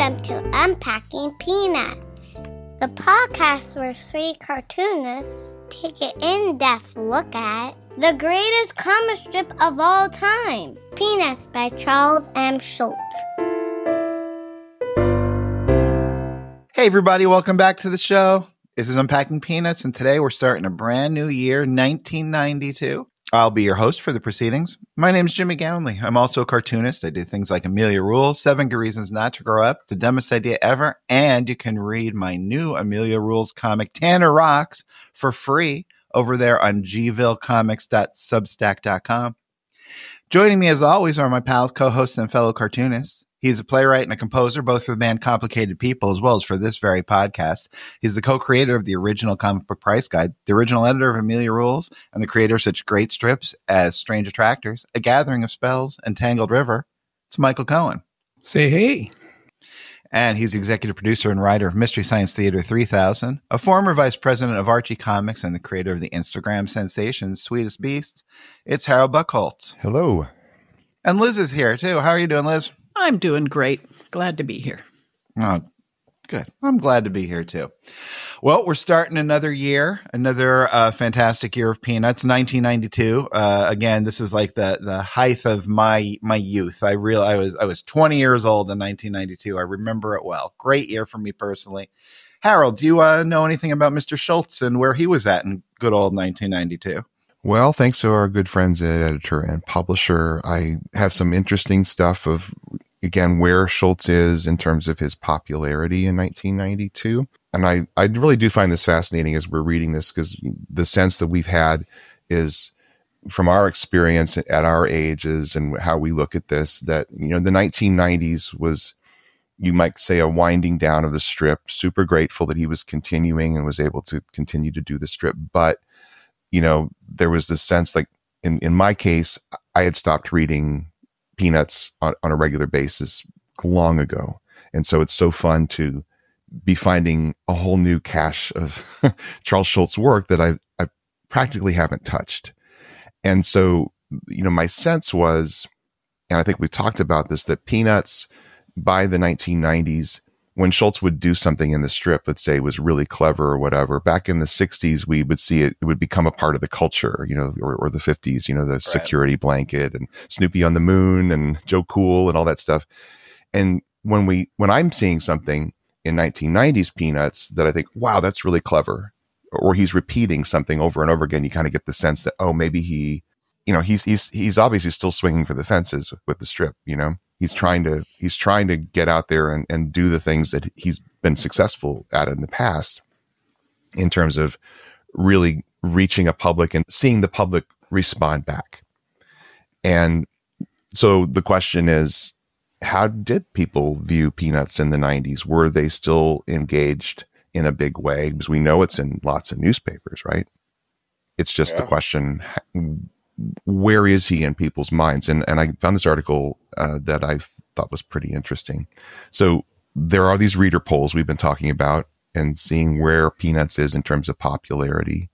Welcome to Unpacking Peanuts, the podcast where three cartoonists take an in-depth look at the greatest comic strip of all time, Peanuts by Charles Schulz. Hey everybody, welcome back to the show. This is Unpacking Peanuts, and today we're starting a brand new year, 1992. I'll be your host for the proceedings. My name is Jimmy Gownley. I'm also a cartoonist. I do things like Amelia Rules, 7 Good Reasons Not to Grow Up, The Dumbest Idea Ever, and you can read my new Amelia Rules comic, Tanner Rocks, for free over there on gvillecomics.substack.com. Joining me as always are my pals, co-hosts, and fellow cartoonists. He's a playwright and a composer, both for the band Complicated People as well as for this very podcast. He's the co-creator of the original comic book price guide, the original editor of Amelia Rules, and the creator of such great strips as Strange Attractors, A Gathering of Spells, and Tangled River. It's Michael Cohen. Say hey. And he's the executive producer and writer of Mystery Science Theater 3000, a former vice president of Archie Comics, and the creator of the Instagram sensation Sweetest Beasts. It's Harold Buchholz. Hello. And Liz is here, too. How are you doing, Liz? I'm doing great. Glad to be here. Oh, good. I'm glad to be here, too. Well, we're starting another year, another fantastic year of Peanuts, 1992. Again, this is like the height of my youth. I was 20 years old in 1992. I remember it well. Great year for me personally. Harold, do you know anything about Mr. Schulz and where he was at in good old 1992? Well, thanks to our good friends at editor and publisher, I have some interesting stuff of, again, where Schulz is in terms of his popularity in 1992. And I really do find this fascinating as we're reading this, because the sense that we've had is from our experience at our ages and how we look at this, that, you know, the 1990s was, you might say, a winding down of the strip. Super grateful that he was continuing and was able to continue to do the strip. But, you know, there was this sense, like in my case, I had stopped reading Peanuts on a regular basis long ago. And so it's so fun to be finding a whole new cache of Charles Schulz work that I practically haven't touched. And so, you know, my sense was, and I think we talked about this, that Peanuts by the 1990s, when Schulz would do something in the strip, let's say, was really clever or whatever, back in the 60s, we would see it would become a part of the culture, you know, or the 50s, you know, the security blanket and Snoopy on the moon and Joe Cool and all that stuff. And when I'm seeing something in 1990s Peanuts that I think, wow, that's really clever, or he's repeating something over and over again, you kind of get the sense that, oh, maybe he, you know, he's obviously still swinging for the fences with the strip, you know. He's trying to get out there and do the things that he's been successful at in the past in terms of really reaching a public and seeing the public respond back. And so the question is, how did people view Peanuts in the 90s? Were they still engaged in a big way? Because we know it's in lots of newspapers, right? It's just the question, where is he in people's minds? And I found this article that I thought was pretty interesting. So there are these reader polls we've been talking about and seeing where Peanuts is in terms of popularity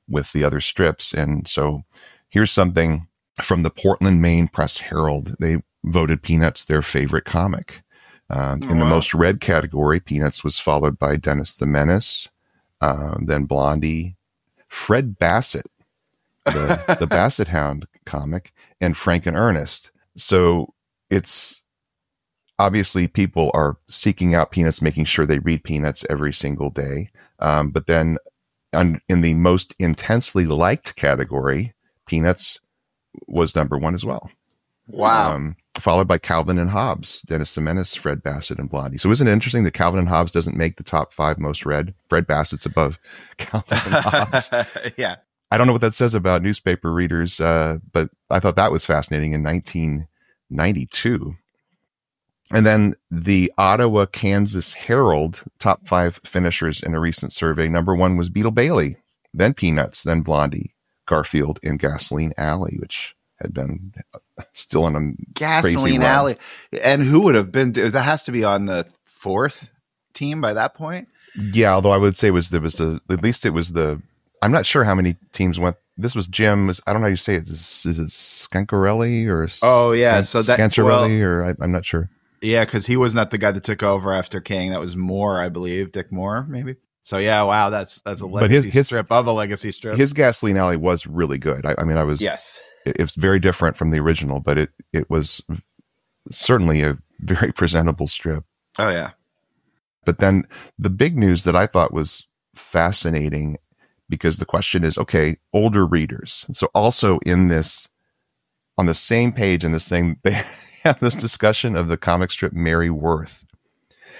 with the other strips. And so here's something from the Portland, Maine Press Herald. They voted Peanuts their favorite comic. In the most read category, Peanuts was followed by Dennis the Menace, then Blondie, Fred Bassett, the Basset Hound comic, and Frank and Ernest. So it's obviously people are seeking out Peanuts, making sure they read Peanuts every single day. But then in the most intensely liked category, Peanuts was number one as well. Wow. Followed by Calvin and Hobbes, Dennis the Menace, Fred Bassett, and Blondie. So isn't it interesting that Calvin and Hobbes doesn't make the top 5 most read? Fred Bassett's above Calvin and Hobbes. Yeah. I don't know what that says about newspaper readers, but I thought that was fascinating in 1992. And then the Ottawa, Kansas Herald, top 5 finishers in a recent survey. Number 1 was Beetle Bailey, then Peanuts, then Blondie, Garfield, and Gasoline Alley, which had been still on a Gasoline Alley. And who would have been? That has to be on the 4th team by that point. Yeah, although I would say I'm not sure how many teams went. This was Jim. I don't know how you say it. Is it Scancarelli or? Oh yeah, so that Scancarelli, or I'm not sure. Yeah, because he was not the guy that took over after King. That was Moore, I believe. Dick Moore, maybe. So yeah, wow, that's a legacy strip of a legacy strip. His Gasoline Alley was really good. I mean, yes, it was very different from the original, but it was certainly a very presentable strip. Oh yeah. But then the big news that I thought was fascinating, because the question is, okay, older readers. So also in this, on the same page in this thing, they have this discussion of the comic strip Mary Worth.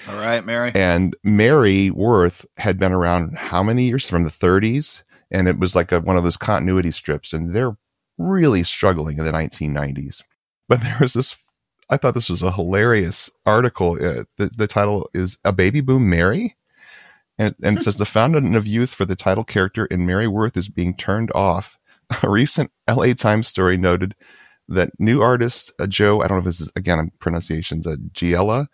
All right, Mary. And Mary Worth had been around how many years? From the 30s. And it was like one of those continuity strips. And they're really struggling in the 1990s. But there was this, I thought this was a hilarious article. The title is A Baby Boom Mary. And it says the fountain of youth for the title character in Mary Worth is being turned off. A recent LA Times story noted that new artist Joe, I don't know if this is, again, pronunciations, Giella,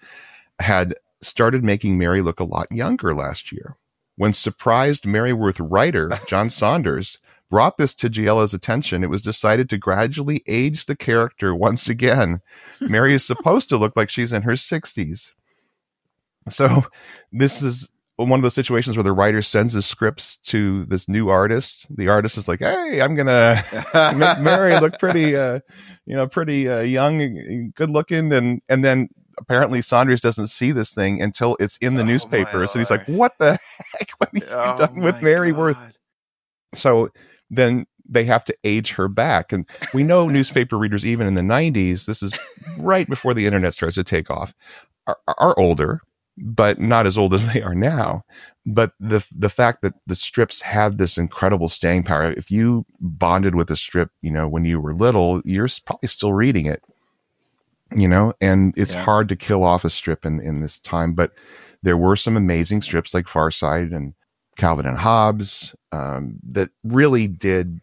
had started making Mary look a lot younger last year. When surprised Mary Worth writer John Saunders brought this to Giella's attention, it was decided to gradually age the character once again. Mary is supposed to look like she's in her 60s. So this is one of those situations where the writer sends his scripts to this new artist. The artist is like, "Hey, I'm gonna make Mary look pretty, young, good looking," and then apparently Saunders doesn't see this thing until it's in the newspaper. So he's like, "What the heck? What have you done with Mary Worth?" So then they have to age her back, and we know newspaper readers, even in the 90s, this is right before the internet starts to take off, are older, but not as old as they are now. But the fact that the strips have this incredible staying power, if you bonded with a strip, when you were little, you're probably still reading it, and it's hard to kill off a strip in this time. But there were some amazing strips like Far Side and Calvin and Hobbes that really did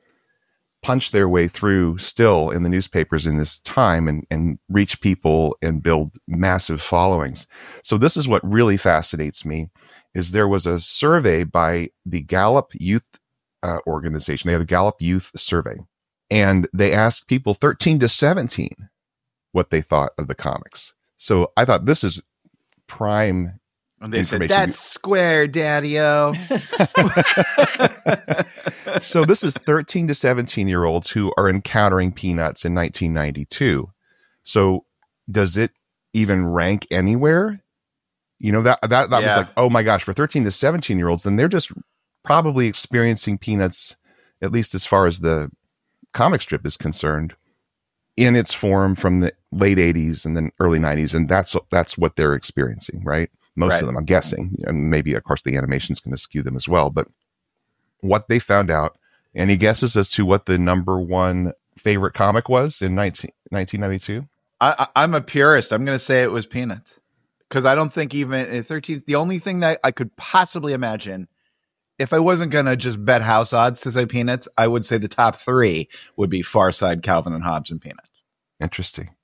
punch their way through still in the newspapers in this time and reach people and build massive followings. So this is what really fascinates me, is there was a survey by the Gallup Youth organization. They had a Gallup Youth survey, and they asked people 13 to 17 what they thought of the comics. So I thought this is prime. And they said, "That's square, Daddy-O." So this is 13 to 17-year-olds who are encountering Peanuts in 1992. So does it even rank anywhere? That was like, oh my gosh, for 13 to 17-year-olds, then they're just probably experiencing Peanuts, at least as far as the comic strip is concerned, in its form from the late 80s and then early 90s. And that's what they're experiencing, right? Most of them, I'm guessing. And maybe, of course, the animation's going to skew them as well. But what they found out, any guesses as to what the number one favorite comic was in 1992? I'm a purist. I'm going to say it was Peanuts. Because I don't think even in 13, the only thing that I could possibly imagine, if I wasn't going to just bet house odds to say Peanuts, I would say the top three would be Far Side, Calvin and Hobbes, and Peanuts. Interesting.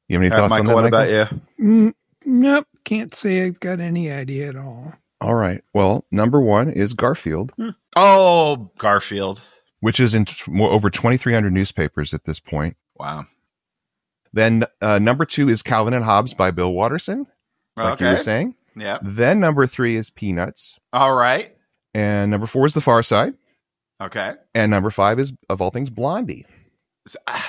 You have any thoughts on that, What Michael? about you? Nope, can't say I've got any idea at all. All right. Well, number one is Garfield. Oh, Garfield. Which is in over 2,300 newspapers at this point. Wow. Then number two is Calvin and Hobbes by Bill Watterson, like you were saying. Yeah. Then number three is Peanuts. All right. And number four is The Far Side. Okay. And number five is, of all things, Blondie,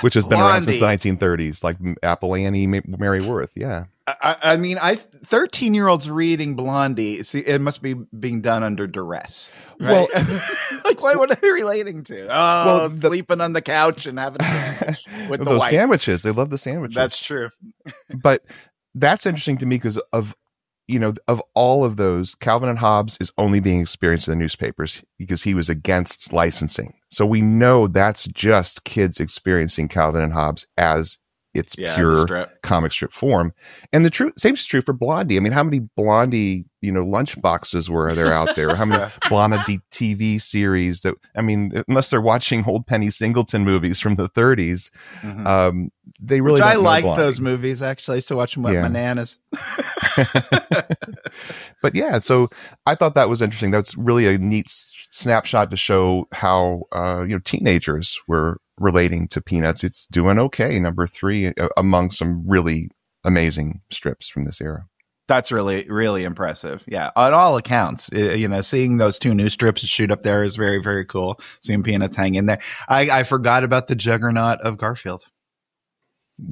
which has been around since the 1930s, like Apple Annie, Mary Worth. Yeah. I mean, 13-year-olds reading Blondie, see, it must be being done under duress. Right? Well, like, what are they relating to? Oh, sleeping on the couch and having a sandwich with the those wife. Sandwiches. They love the sandwiches. That's true. But that's interesting to me because of all of those, Calvin and Hobbes is only being experienced in the newspapers because he was against licensing. So we know that's just kids experiencing Calvin and Hobbes as its pure comic strip form. And the same is true for Blondie. I mean, how many Blondie, lunch boxes were there out there? How many Blondie TV series that, I mean, unless they're watching old Penny Singleton movies from the 30s, they really don't know like Blondie. those movies, actually. I used to watch them with my nanas. But yeah, so I thought that was interesting. That's really a neat snapshot to show how, teenagers were relating to Peanuts. It's doing okay. Number three among some really amazing strips from this era. That's really, really impressive. Yeah, on all accounts. Seeing those 2 new strips shoot up there is very, very cool. Seeing Peanuts hang in there. I forgot about the juggernaut of Garfield.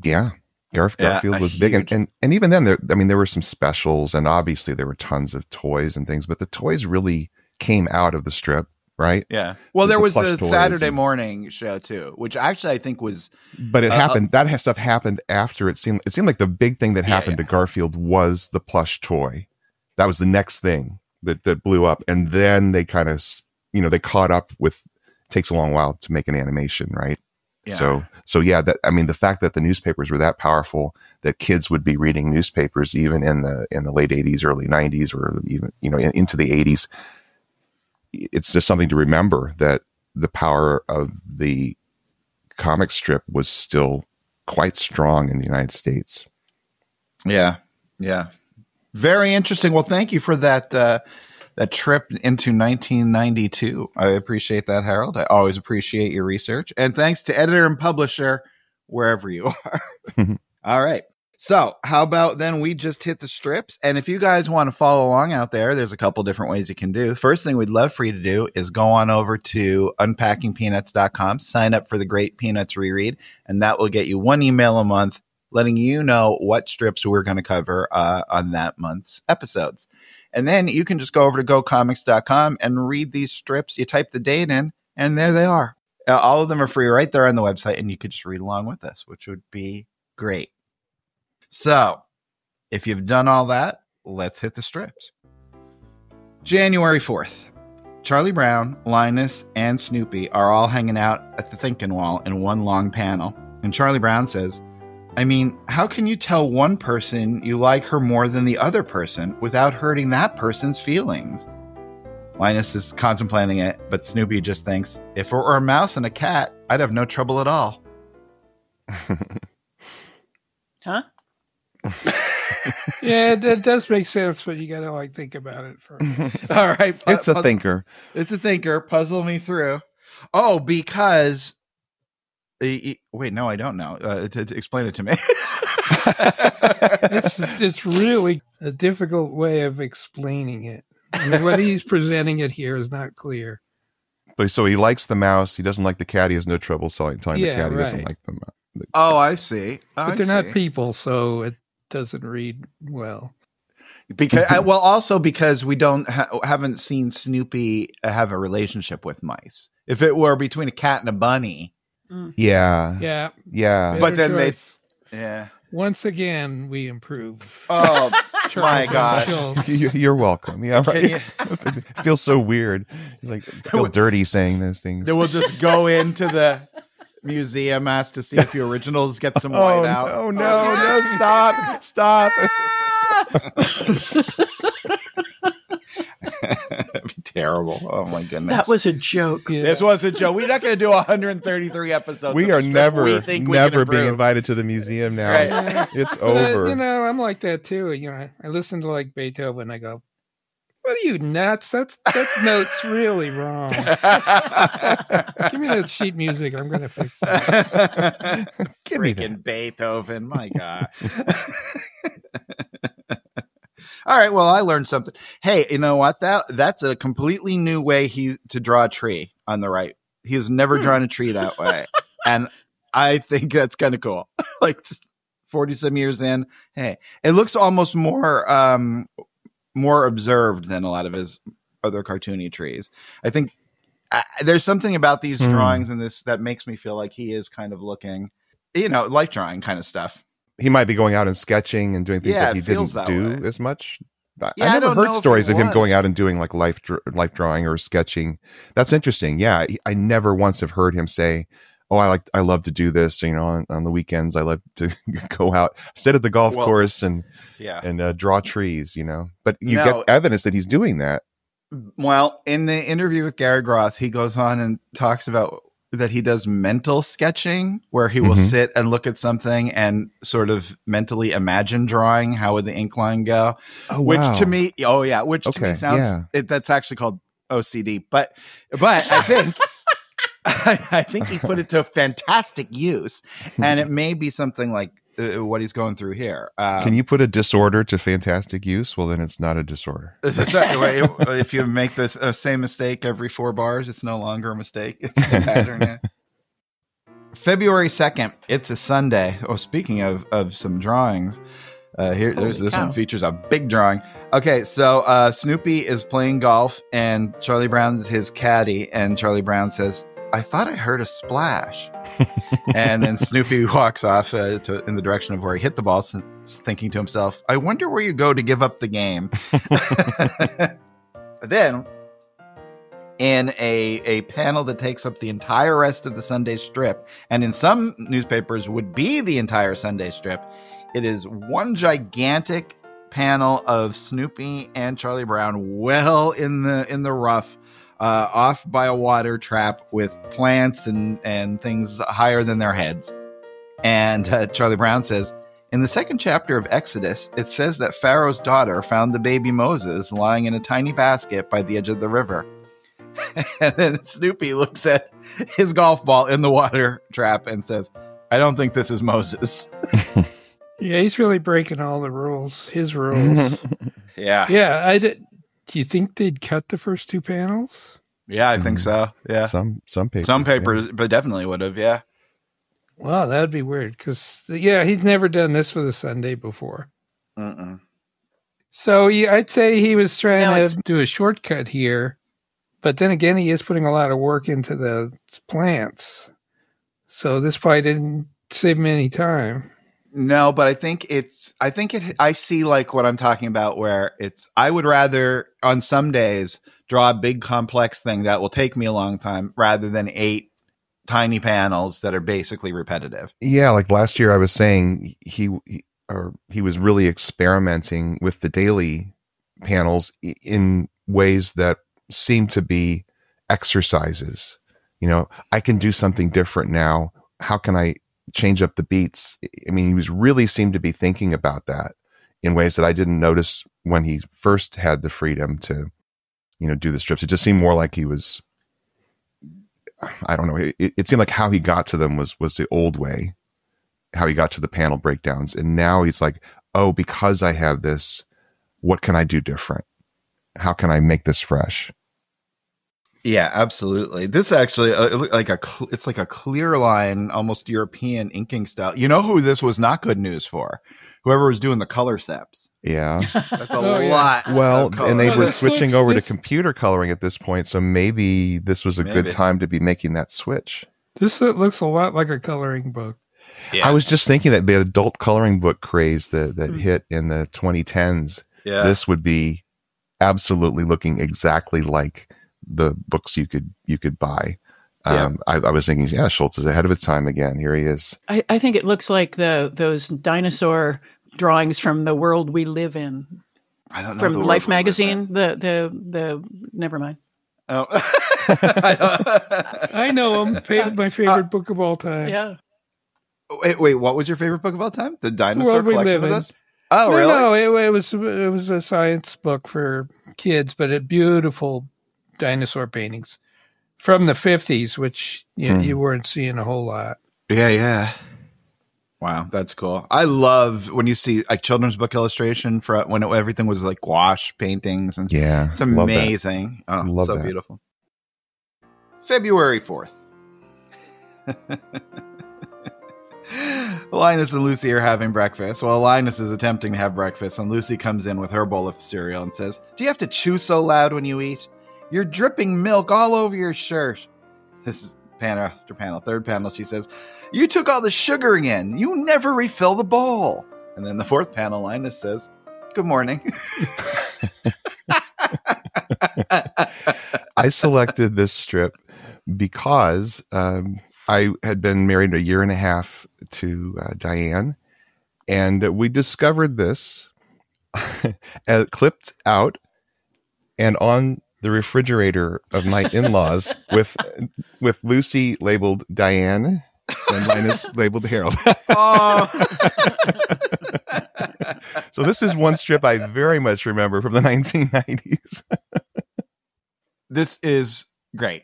Yeah. Garfield was big. And even then, there were some specials, and obviously there were tons of toys and things, but the toys really came out of the strip, right? Yeah. Well, there was the Saturday and morning show too, which actually I think was. But it happened. That stuff happened after it seemed like the big thing that happened to Garfield was the plush toy. That was the next thing that blew up, and then they kind of they caught up with. Takes a long while to make an animation, right? Yeah. So yeah, the fact that the newspapers were that powerful that kids would be reading newspapers even in the late 80s, early 90s, or even into the 80s. It's just something to remember that the power of the comic strip was still quite strong in the United States. Yeah. Yeah. Very interesting. Well, thank you for that trip into 1992. I appreciate that, Harold. I always appreciate your research. And thanks to editor and publisher, wherever you are. All right. So how about then we just hit the strips? And if you guys want to follow along out there, there's a couple different ways you can do. First thing we'd love for you to do is go on over to unpackingpeanuts.com, sign up for the Great Peanuts Reread, and that will get you 1 email a month letting you know what strips we're going to cover on that month's episodes. And then you can just go over to gocomics.com and read these strips. You type the date in, and there they are. All of them are free right there on the website, and you could just read along with us, which would be great. So, if you've done all that, let's hit the strips. January 4th. Charlie Brown, Linus, and Snoopy are all hanging out at the thinking wall in one long panel. And Charlie Brown says, I mean, how can you tell one person you like her more than the other person without hurting that person's feelings? Linus is contemplating it, but Snoopy just thinks, if it were a mouse and a cat, I'd have no trouble at all. Huh? Yeah, it does make sense, but you got to think about it for. All right. It's a thinker. It's a thinker. Puzzle me through. Oh, because... wait, no, I don't know. Explain it to me. It's really a difficult way of explaining it. I mean, what he's presenting it here is not clear. But so he likes the mouse. He doesn't like the cat. He has no trouble telling the cat he doesn't like the mouse. Oh, I see. But they're not people, so it doesn't read well. Because also because we haven't seen Snoopy have a relationship with mice. If it were between a cat and a bunny. Yeah. But then choice. Yeah. Once again, we improve. Oh my gosh! You're welcome. Yeah, right. It feels so weird. It's like I feel dirty saying those things. Then we'll just go into the museum, ask to see if the originals get some white out. Oh no! Stop! That'd be terrible. Oh my goodness. That was a joke. Yeah. This was a joke. We're not going to do 133 episodes. We are never being invited to the museum now. Right. Yeah. It's over. I'm like that too. I listen to Beethoven. I go, "What are you nuts? That note's really wrong." Give me that sheet music. I'm going to fix it. Give me that. Beethoven. My God. All right. Well, I learned something. Hey, you know what? That's a completely new way to draw a tree on the right. He has never drawn a tree that way. And I think that's kind of cool. Just 40-some years in. Hey, it looks almost more observed than a lot of his other cartoony trees. I think there's something about these drawings and this that makes me feel like he is kind of looking, life drawing kind of stuff. He might be going out and sketching and doing things that he didn't do as much. Yeah, I never heard stories of him going out and doing life drawing or sketching. That's interesting. Yeah, I never once have heard him say, "Oh, I love to do this." On the weekends, I love to go out, sit at the golf course, and draw trees. But you get evidence that he's doing that. Well, in the interview with Gary Groth, he goes on and talks about that he does mental sketching, where he will sit and look at something and sort of mentally imagine drawing. How would the ink line go? Oh, which wow. to me sounds, that's actually called OCD. But I think, I think he put it to fantastic use, and it may be something like what he's going through here. Can you put a disorder to fantastic use? Well, then it's not a disorder. If you make this same mistake every 4 bars, it's no longer a mistake. It's a pattern. Yeah. February 2nd. It's a Sunday. Oh, speaking of some drawings, there's this one features a big drawing. Okay, so Snoopy is playing golf, and Charlie Brown's his caddy, and Charlie Brown says, "I thought I heard a splash." And then Snoopy walks off in the direction of where he hit the ball, thinking to himself, "I wonder where you go to give up the game." Then, in a panel that takes up the entire rest of the Sunday strip, and in some newspapers would be the entire Sunday strip, it is one gigantic panel of Snoopy and Charlie Brown well in the rough, off by a water trap with plants and things higher than their heads. And Charlie Brown says, "In the 2nd chapter of Exodus, it says that Pharaoh's daughter found the baby Moses lying in a tiny basket by the edge of the river." And then Snoopy looks at his golf ball in the water trap and says, "I don't think this is Moses." Yeah, he's really breaking all the rules. His rules. Yeah. Yeah, do you think they'd cut the first 2 panels? Yeah, I think so. Yeah. Some papers. Some papers, but definitely would have, yeah. Wow, that would be weird because, he'd never done this for the Sunday before. Mm-mm. So I'd say he was trying to do a shortcut here, but then again, he is putting a lot of work into the plants. So this probably didn't save him any time. No, but I see like what I'm talking about where I would rather on some days draw a big complex thing that will take me a long time rather than 8 tiny panels that are basically repetitive. Yeah. Like last year I was saying he was really experimenting with the daily panels in ways that seem to be exercises. I can do something different now. How can I change up the beats? I mean, he really seemed to be thinking about that in ways that I didn't notice when he first had the freedom to, do the strips. It just seemed more like he was, I don't know. It seemed like how he got to them was the old way, how he got to the panel breakdowns. And now he's like, oh, because I have this, what can I do different? How can I make this fresh? Yeah, absolutely. This actually it's like a clear line, almost European inking style. You know who this was not good news for? Whoever was doing the color steps. Yeah. That's a lot. Well, and they were switching over to computer coloring at this point, so maybe this was a good time to be making that switch. This looks a lot like a coloring book. Yeah. I was just thinking that the adult coloring book craze that hit in the 2010s, this would be absolutely looking exactly like the books you could buy. I was thinking, Schulz is ahead of its time again. Here he is. I think it looks like those dinosaur drawings from the world we live in. I don't know. From Life magazine. The never mind. Oh, I know him. My favorite book of all time. Yeah. Wait. What was your favorite book of all time? The dinosaur collection of this? Oh, no, really? No, it was a science book for kids, but beautiful dinosaur paintings from the 50s, which you weren't seeing a whole lot. Yeah. Wow, that's cool. I love when you see like children's book illustration for when everything was like gouache paintings, and it's amazing. Oh, so beautiful. February 4th. Linus and Lucy are having breakfast. Well, Linus is attempting to have breakfast, and Lucy comes in with her bowl of cereal and says, "Do you have to chew so loud when you eat? You're dripping milk all over your shirt." This is panel after panel. 3rd panel, she says, "You took all the sugar in. You never refill the bowl." And then the 4th panel, Linus says, "Good morning." I selected this strip because I had been married a year and a half to Diane, and we discovered this clipped out and on the refrigerator of my in-laws with Lucy labeled Diane and Linus labeled Harold. Oh. So this is one strip I very much remember from the 1990s. This is great.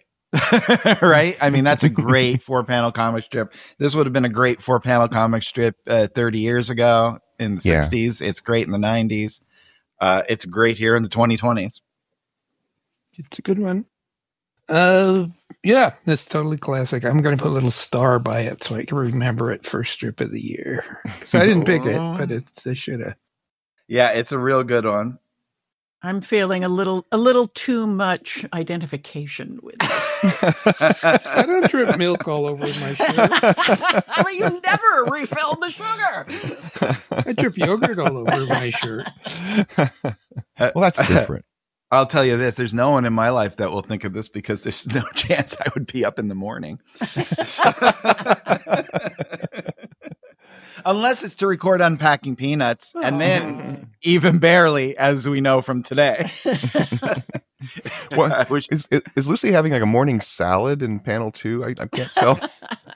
Right? I mean, that's a great 4-panel comic strip. This would have been a great 4-panel comic strip 30 years ago in the 60s. It's great in the 90s. It's great here in the 2020s. It's a good one. It's totally classic. I'm going to put a little star by it so I can remember it first strip of the year. Because I didn't pick it, but I should have. Yeah, it's a real good one. I'm feeling a little too much identification with it. I don't drip milk all over my shirt. But you never refilled the sugar. I drip yogurt all over my shirt. Well, that's different. I'll tell you this, there's no one in my life that will think of this because there's no chance I would be up in the morning. Unless it's to record Unpacking Peanuts, and then even barely, as we know from today. What, is Lucy having like a morning salad in panel 2? I can't tell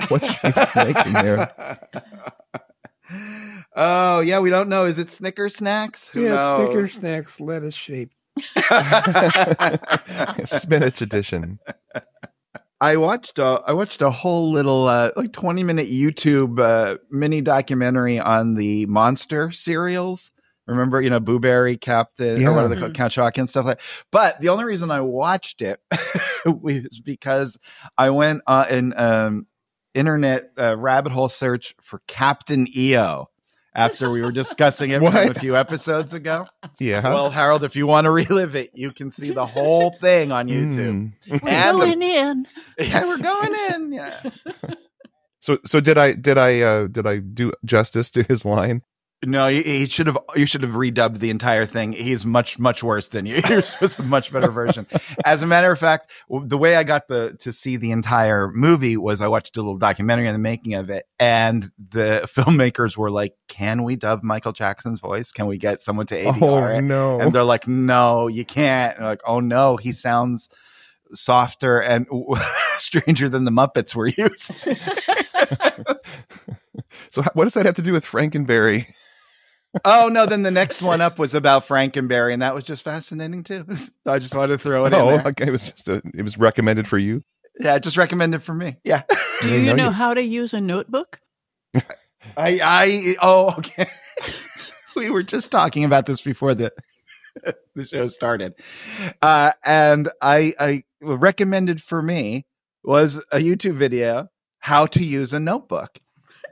what she's making there. Oh, yeah, we don't know. Is it Snickers snacks? Who knows? Snickers snacks, lettuce shaped. Spinach edition. I watched a whole little 20-minute YouTube mini documentary on the monster cereals. Remember, Boo Berry, Captain, or what are they called, Count Chocula and stuff like that. But the only reason I watched it was because I went on internet rabbit hole search for Captain EO after we were discussing it from a few episodes ago. Yeah. Well, Harold, if you want to relive it, you can see the whole thing on YouTube. We're going in. Yeah, we're going in. Yeah. So did I do justice to his line? No, you should have redubbed the entire thing. He's much, much worse than you. You're supposed to have a much better version. As a matter of fact, the way I got to see the entire movie was I watched a little documentary on the making of it, and the filmmakers were like, "Can we dub Michael Jackson's voice? Can we get someone to ADR it?" No. And they're like, "No, you can't." And like, "Oh no, he sounds softer and stranger than the Muppets were using." So what does that have to do with Frankenberry? Oh no! Then the next one up was about Frankenberry, and that was just fascinating too. So I just wanted to throw it in there. Okay, it was recommended for you. Yeah, just recommended for me. Yeah. Do you know how to use a notebook? Okay. We were just talking about this before the show started, and I recommended for me was a YouTube video how to use a notebook,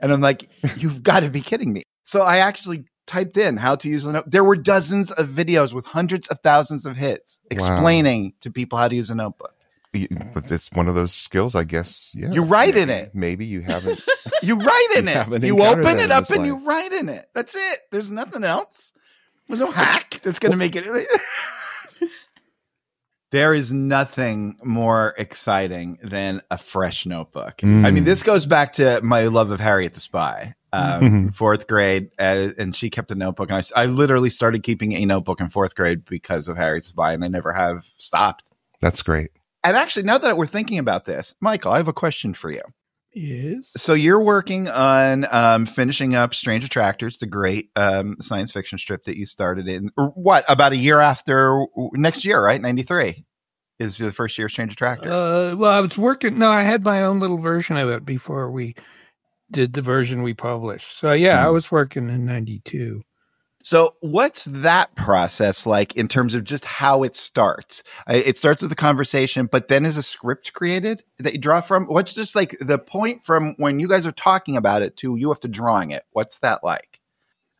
and I'm like, you've got to be kidding me. So I actually typed in how to use a notebook. There were dozens of videos with hundreds of thousands of hits explaining to people how to use a notebook. It's one of those skills, I guess. Yeah, you write in it. Maybe you haven't. You write in it. You open it up and you write in it. That's it. There's nothing else. There's no hack that's going to make it. There is nothing more exciting than a fresh notebook. I mean, this goes back to my love of Harriet the Spy. Fourth grade, and she kept a notebook, and I literally started keeping a notebook in fourth grade because of Harriet the Spy, and I never have stopped. That's great. And actually, now that we're thinking about this, Michael, I have a question for you. Yes. So you're working on finishing up Strange Attractors, the great science fiction strip that you started in, about a year after next year, right? 93 is the first year of Strange Attractors. Well, I was working. No, I had my own little version of it before we did the version we published. So yeah, I was working in 92. So what's that process like in terms of just how it starts? It starts with a conversation, but then is a script created that you draw from? What's just like the point from when you guys are talking about it to you have to drawing it? What's that like?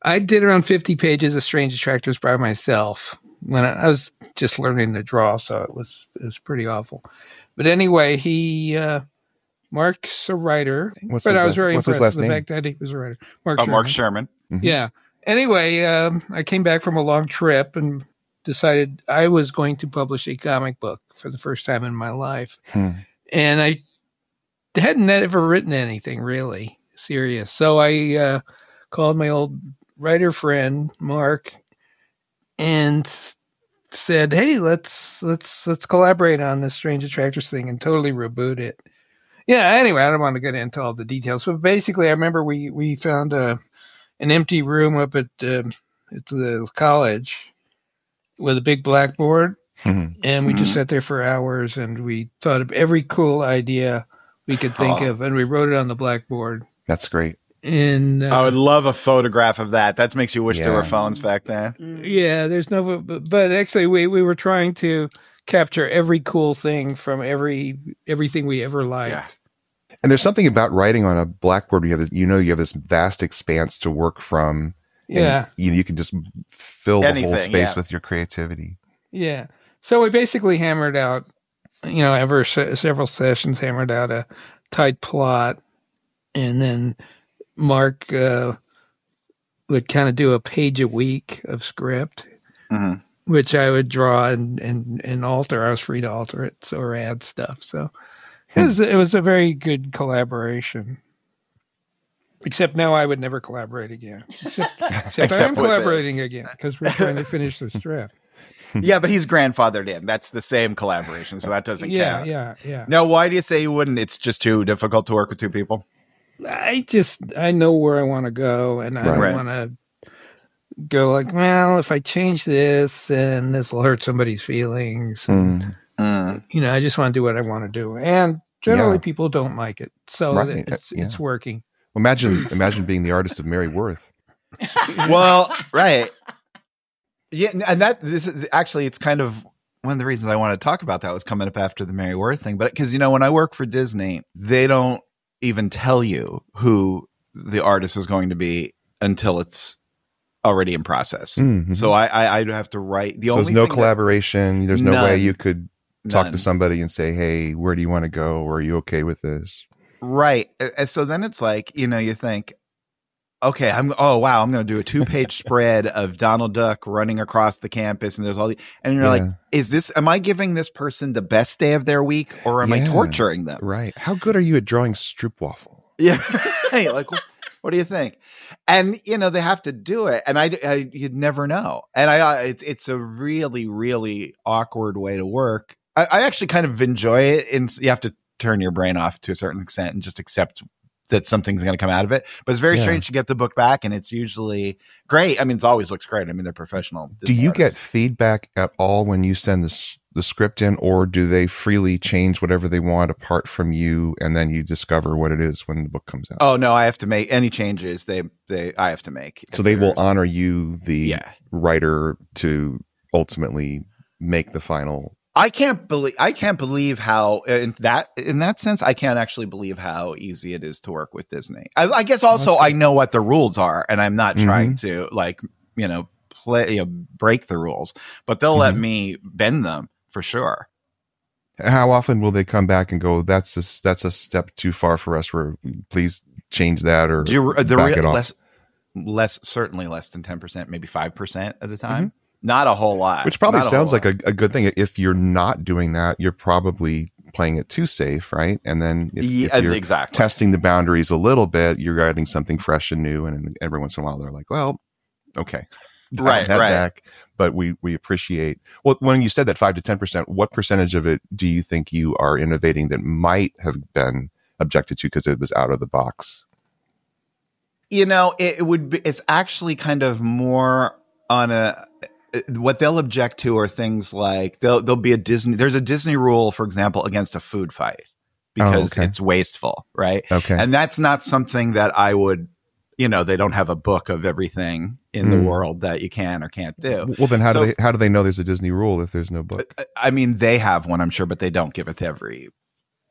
I did around 50 pages of Strange Attractors by myself when I was just learning to draw. So it was pretty awful. But anyway, Mark's a writer, I was very impressed with the fact that he was a writer. Mark Sherman. Mm-hmm. Yeah. Anyway, I came back from a long trip and decided I was going to publish a comic book for the first time in my life. And I hadn't ever written anything really serious. So I called my old writer friend, Mark, and said, hey, let's collaborate on this Strange Attractors thing and totally reboot it. Yeah, anyway, I don't want to get into all the details, but basically I remember we found an empty room up at the college with a big blackboard, And we just sat there for hours, and we thought of every cool idea we could think of, and we wrote it on the blackboard. That's great. And I would love a photograph of that. That makes you wish there were phones back then. Yeah, there's no, but actually we were trying to capture every cool thing from everything we ever liked. Yeah. And there's something about writing on a blackboard. You have this vast expanse to work from. Yeah. You can just fill the whole space yeah. with your creativity. Yeah. So we basically hammered out, several sessions, hammered out a tight plot, and then Mark would kind of do a page a week of script, which I would draw and alter. I was free to alter it or add stuff. So it was a very good collaboration. Except now I would never collaborate again. Except I am collaborating again because we're trying to finish the strip. Yeah, but he's grandfathered in. That's the same collaboration, so that doesn't count. Yeah. Now, why do you say you wouldn't? It's just too difficult to work with two people? I know where I want to go, and I don't want to go like, well, if I change this, then this will hurt somebody's feelings. And, I just want to do what I want to do. And generally people don't like it. So it's working. Imagine being the artist of Mary Worth. Well, right. Yeah, and this is actually, it's kind of one of the reasons I wanted to talk about that was coming up after the Mary Worth thing. But because, when I work for Disney, they don't even tell you who the artist is going to be until it's already in process. Mm-hmm. So I'd have to write. There's no collaboration. There's no way you could talk to somebody and say, hey, where do you want to go? Or are you okay with this? Right. And so then it's like, you think, okay, I'm going to do a 2-page spread of Donald Duck running across the campus, and there's all and you're like, am I giving this person the best day of their week, or am I torturing them? Right. How good are you at drawing stroopwafel? Yeah. Hey, like, what do you think? And, they have to do it. And you'd never know. And it's a really, really awkward way to work. I actually kind of enjoy it. And you have to turn your brain off to a certain extent and just accept that something's going to come out of it. But it's very strange to get the book back, and it's usually great. I mean, it always looks great. I mean, they're professional. Do you get feedback at all when you send the script in, or do they freely change whatever they want apart from you, and then you discover what it is when the book comes out? Oh no, I have to make any changes. I have to make. So they will honor you, the writer, to ultimately make the final. I can't believe how in that sense, I can't actually believe how easy it is to work with Disney. I guess also I know what the rules are, and I'm not trying to break the rules, but they'll let me bend them for sure. How often will they come back and go, that's a step too far for us, please change that, or back it off? Certainly less than 10%, maybe 5% of the time. Not a whole lot. Which probably sounds like a good thing. If you're not doing that, you're probably playing it too safe, right? And then if you're testing the boundaries a little bit, you're adding something fresh and new. And every once in a while, they're like, well, okay. Right. Back, but we appreciate. Well, when you said that 5 to 10%, what percentage of it do you think you are innovating that might have been objected to because it was out of the box? It's actually kind of more on what they'll object to are things like there'll be there's a Disney rule, for example, against a food fight because it's wasteful, right? Okay. And that's not something that I would, they don't have a book of everything in the world that you can or can't do. Well, then how do they know there's a Disney rule if there's no book? I mean, they have one, I'm sure, but they don't give it to every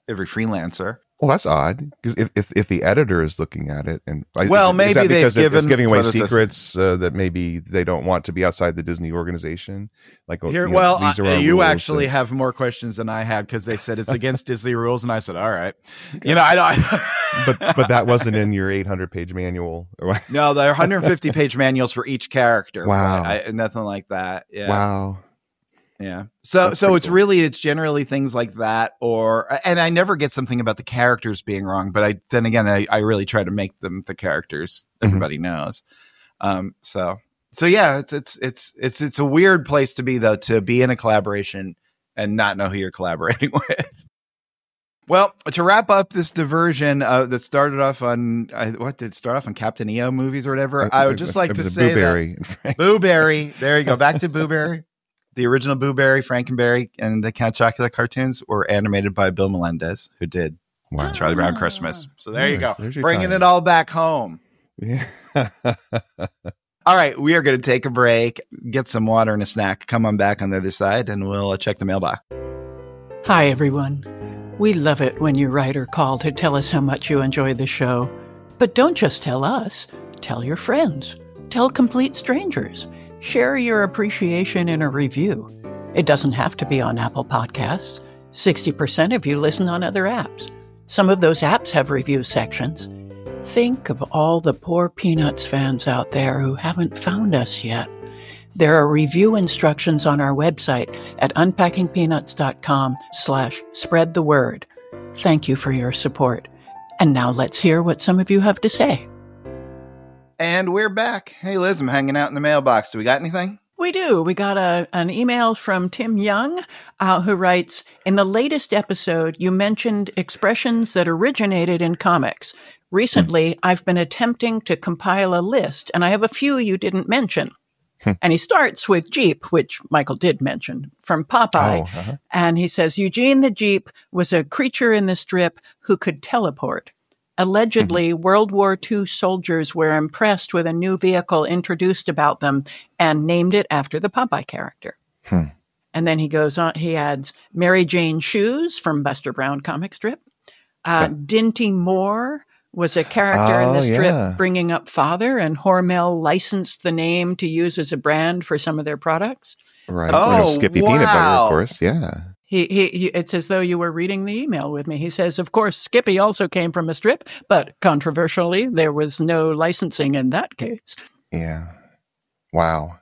freelancer. Well, that's odd, because if the editor is looking at it, and maybe because it's giving away secrets that maybe they don't want to be outside the Disney organization. Like, these are our you rules, actually have more questions than I had, because they said it's against Disney rules, and I said, all right, I don't. but that wasn't in your 800-page manual. No, there are 150-page manuals for each character. Wow, nothing like that. Yeah. Wow. Yeah. So it's cool. It's generally things like that, and I never get something about the characters being wrong, but I really try to make them the characters everybody knows. So yeah, it's a weird place to be, though, to be in a collaboration and not know who you're collaborating with. Well, to wrap up this diversion that started off on Captain EO movies or whatever, I would just like to say Boo Berry. Boo Berry. There you go. Back to Boo Berry. The original Boo Berry, Frankenberry, and the Count Chocula cartoons were animated by Bill Melendez, who did Charlie Brown Christmas. So there you go. Bringing it all back home. Yeah. All right, we are going to take a break, get some water and a snack. Come on back on the other side, and we'll check the mailbox. Hi, everyone. We love it when you write or call to tell us how much you enjoy the show. But don't just tell us. Tell your friends. Tell complete strangers. Share your appreciation in a review. It doesn't have to be on Apple Podcasts. 60% of you listen on other apps. Some of those apps have review sections. Think of all the poor Peanuts fans out there who haven't found us yet. There are review instructions on our website at unpackingpeanuts.com/spread the word. Thank you for your support. And now let's hear what some of you have to say. And we're back. Hey, Liz, I'm hanging out in the mailbox. Do we got anything? We do. We got an email from Tim Young, who writes, in the latest episode, you mentioned expressions that originated in comics. Recently, I've been attempting to compile a list, and I have a few you didn't mention. And he starts with Jeep, which Michael did mention, from Popeye. And he says, Eugene the Jeep was a creature in the strip who could teleport. Allegedly, World War II soldiers were impressed with a new vehicle introduced about them and named it after the Popeye character. And then he goes on, he adds Mary Jane Shoes from Buster Brown comic strip. Dinty Moore was a character in the strip bringing up father, and Hormel licensed the name to use as a brand for some of their products. Right. Skippy Peanut Butter, of course. Yeah. He it's as though you were reading the email with me. He says, of course, Skippy also came from a strip, but controversially, there was no licensing in that case. Yeah. Wow.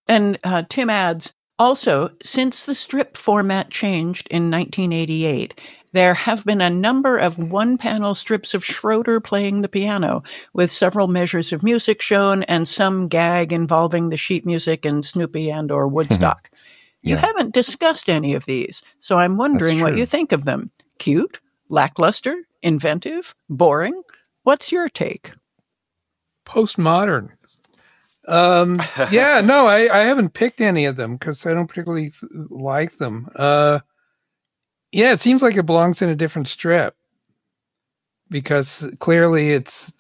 And Tim adds, also, since the strip format changed in 1988, there have been a number of one-panel strips of Schroeder playing the piano, with several measures of music shown and some gag involving the sheet music and Snoopy and or Woodstock. You haven't discussed any of these, so I'm wondering what you think of them. Cute? Lackluster? Inventive? Boring? What's your take? Postmodern. I haven't picked any of them because I don't particularly like them. It seems like it belongs in a different strip because clearly it's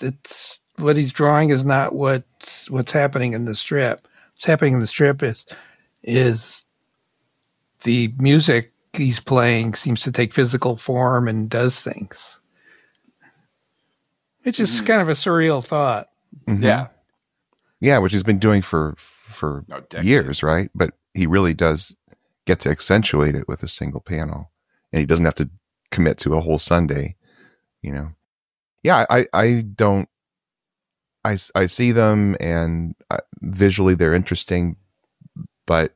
what he's drawing is not what's happening in the strip. What's happening in the strip is the music he's playing seems to take physical form and does things. It's just kind of a surreal thought. Yeah. Yeah, which he's been doing for years, right? But he really does get to accentuate it with a single panel. And he doesn't have to commit to a whole Sunday, Yeah, I see them and visually they're interesting, but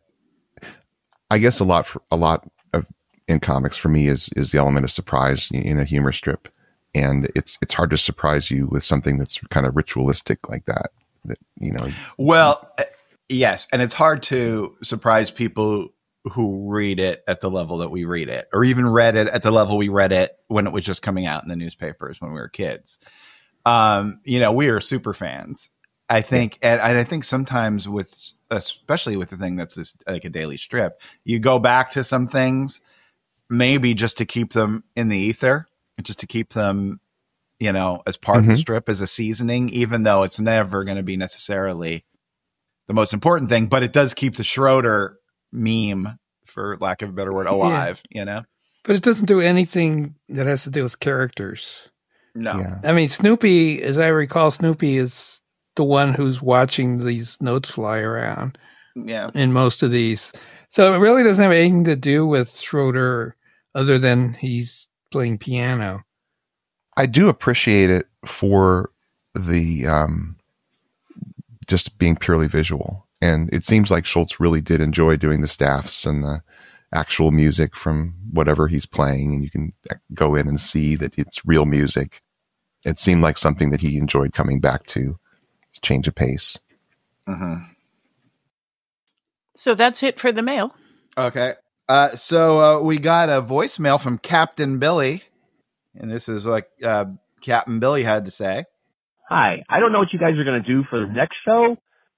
I guess a lot of in comics for me is the element of surprise in a humor strip, and it's hard to surprise you with something that's kind of ritualistic like that. Well, yes, and it's hard to surprise people who read it at the level that we read it, or even read it at the level we read it when it was just coming out in the newspapers when we were kids. We are super fans, I think, and I think sometimes especially with the thing that's this like a daily strip, you go back to some things maybe just to keep them in the ether, just to keep them, as part of the strip, as a seasoning, even though it's never going to be necessarily the most important thing, but it does keep the Schroeder meme, for lack of a better word, alive, But it doesn't do anything that has to do with characters. No. Yeah. I mean, Snoopy, as I recall, Snoopy is the one who's watching these notes fly around. Yeah. In most of these. So it really doesn't have anything to do with Schroeder other than he's playing piano. I do appreciate it for the just being purely visual. And it seems like Schulz really did enjoy doing the staffs and the actual music from whatever he's playing. And you can go in and see that it's real music. It seemed like something that he enjoyed coming back to. Change of pace. So that's it for the mail. Okay. So we got a voicemail from Captain Billy. And this is what Captain Billy had to say. Hi. I don't know what you guys are going to do for the next show.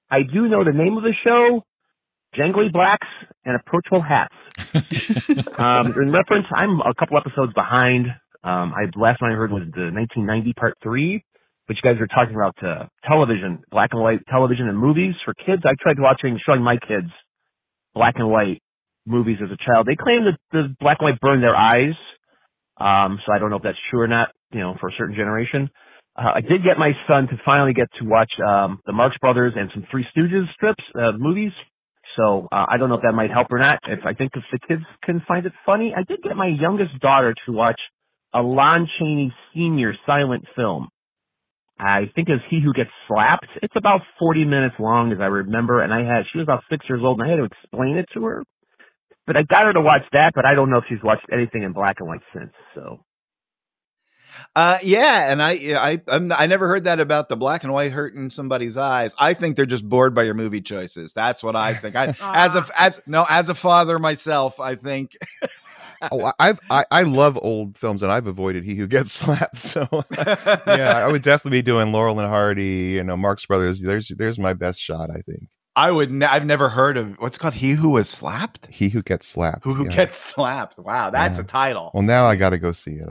I do know the name of the show. jangly blacks and approachable hats. In reference, I'm a couple episodes behind. Last one I heard was the 1990 part 3, but you guys were talking about television, black and white television and movies for kids. I tried showing my kids black and white movies as a child. They claim that the black and white burned their eyes. So I don't know if that's true or not, for a certain generation. I did get my son to finally get to watch the Marx Brothers and some Three Stooges strips, movies. So I don't know if that might help or not. If the kids can find it funny. I did get my youngest daughter to watch a Lon Chaney Sr. silent film. I think it's He Who Gets Slapped. It's about 40 minutes long, as I remember, and she was about 6 years old, and I had to explain it to her. But I got her to watch that, but I don't know if she's watched anything in black and white since. So, yeah, and I never heard that about the black and white hurting somebody's eyes. I think they're just bored by your movie choices. That's what I think. As a father myself, I think. I love old films, and I've avoided He Who Gets Slapped. So yeah, I would definitely be doing Laurel and Hardy, Marx Brothers. There's my best shot, I think. I've never heard of what's it called. He Who Was Slapped. He Who Gets Slapped. Who Gets Slapped. Wow, that's a title. Well, now I got to go see it.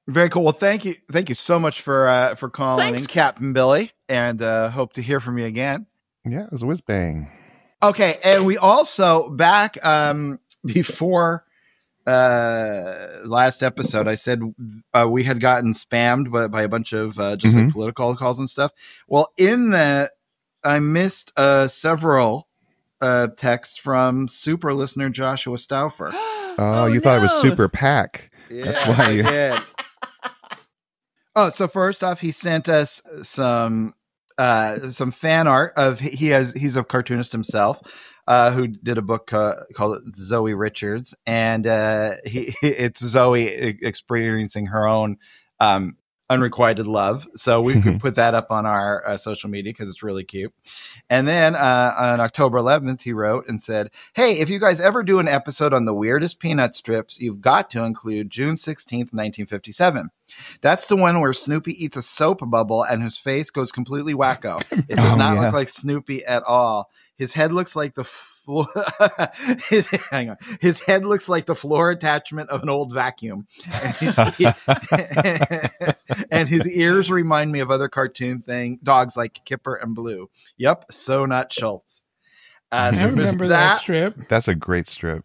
Very cool. Well, thank you so much for calling in, Captain Billy, and hope to hear from you again. Yeah, it was a whiz bang. Okay, and we also back before last episode, I said we had gotten spammed by a bunch of just like political calls and stuff. Well, in that, I missed several texts from super listener Joshua Stauffer. You thought it was Super PAC. Yeah, that's why you did. Oh, so first off, he sent us some fan art of he's a cartoonist himself. Who did a book called Zoe Richards, and it's Zoe experiencing her own unrequited love. So we could put that up on our social media because it's really cute. And then on October 11th, he wrote and said, "Hey, if you guys ever do an episode on the weirdest peanut strips, you've got to include June 16th, 1957. That's the one where Snoopy eats a soap bubble and his face goes completely wacko. It does not look like Snoopy at all. His head looks like the floor. His head looks like the floor attachment of an old vacuum, and his ears remind me of other cartoon dogs like Kipper and Blue. Yep, so not Schulz. I remember that strip. That's a great strip.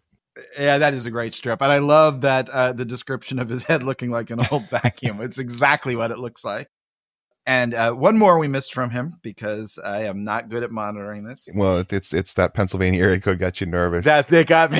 Yeah, that is a great strip, and I love that the description of his head looking like an old vacuum. It's exactly what it looks like. And one more we missed from him because I am not good at monitoring this. Well, it's that Pennsylvania area code got you nervous. It got me.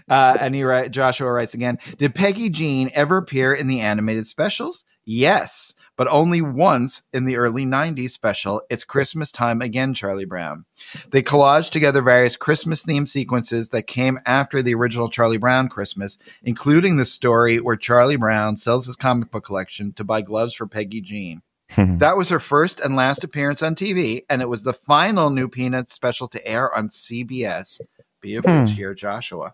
And Joshua writes again, did Peggy Jean ever appear in the animated specials? Yes, but only once in the early 90s special, It's Christmas Time Again, Charlie Brown. They collaged together various Christmas-themed sequences that came after the original Charlie Brown Christmas, including the story where Charlie Brown sells his comic book collection to buy gloves for Peggy Jean. That was her first and last appearance on TV, and it was the final New Peanuts special to air on CBS. Be of good cheer, Joshua.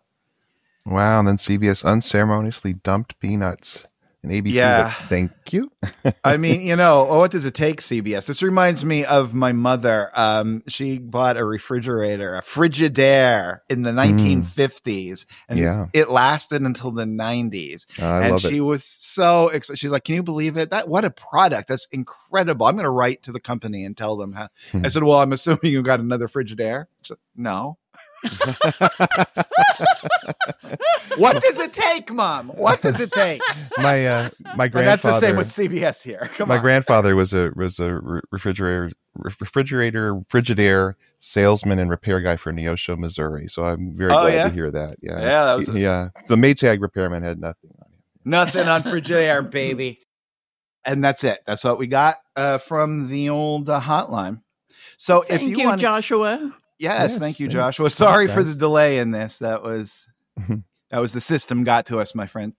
Wow, and then CBS unceremoniously dumped Peanuts. And ABC's like, thank you. I mean, what does it take, CBS? This reminds me of my mother. She bought a refrigerator, a Frigidaire in the 1950s. And it lasted until the 90s. And she was so excited. She's like, can you believe it? What a product. That's incredible. I'm going to write to the company and tell them how. I said, well, I'm assuming you got another Frigidaire. She's like, no. What does it take, Mom? What does it take? My grandfather. And that's the same with CBS here. My grandfather was a Frigidaire salesman and repair guy for Neosho, Missouri. So I'm very glad to hear that. Yeah, the Maytag repairman had nothing on him. Nothing on Frigidaire, baby. And that's it. That's what we got from the old hotline. So Thank you, Joshua. Yes, thank you, Joshua. Sorry for the delay in this. That was the system got to us, my friend.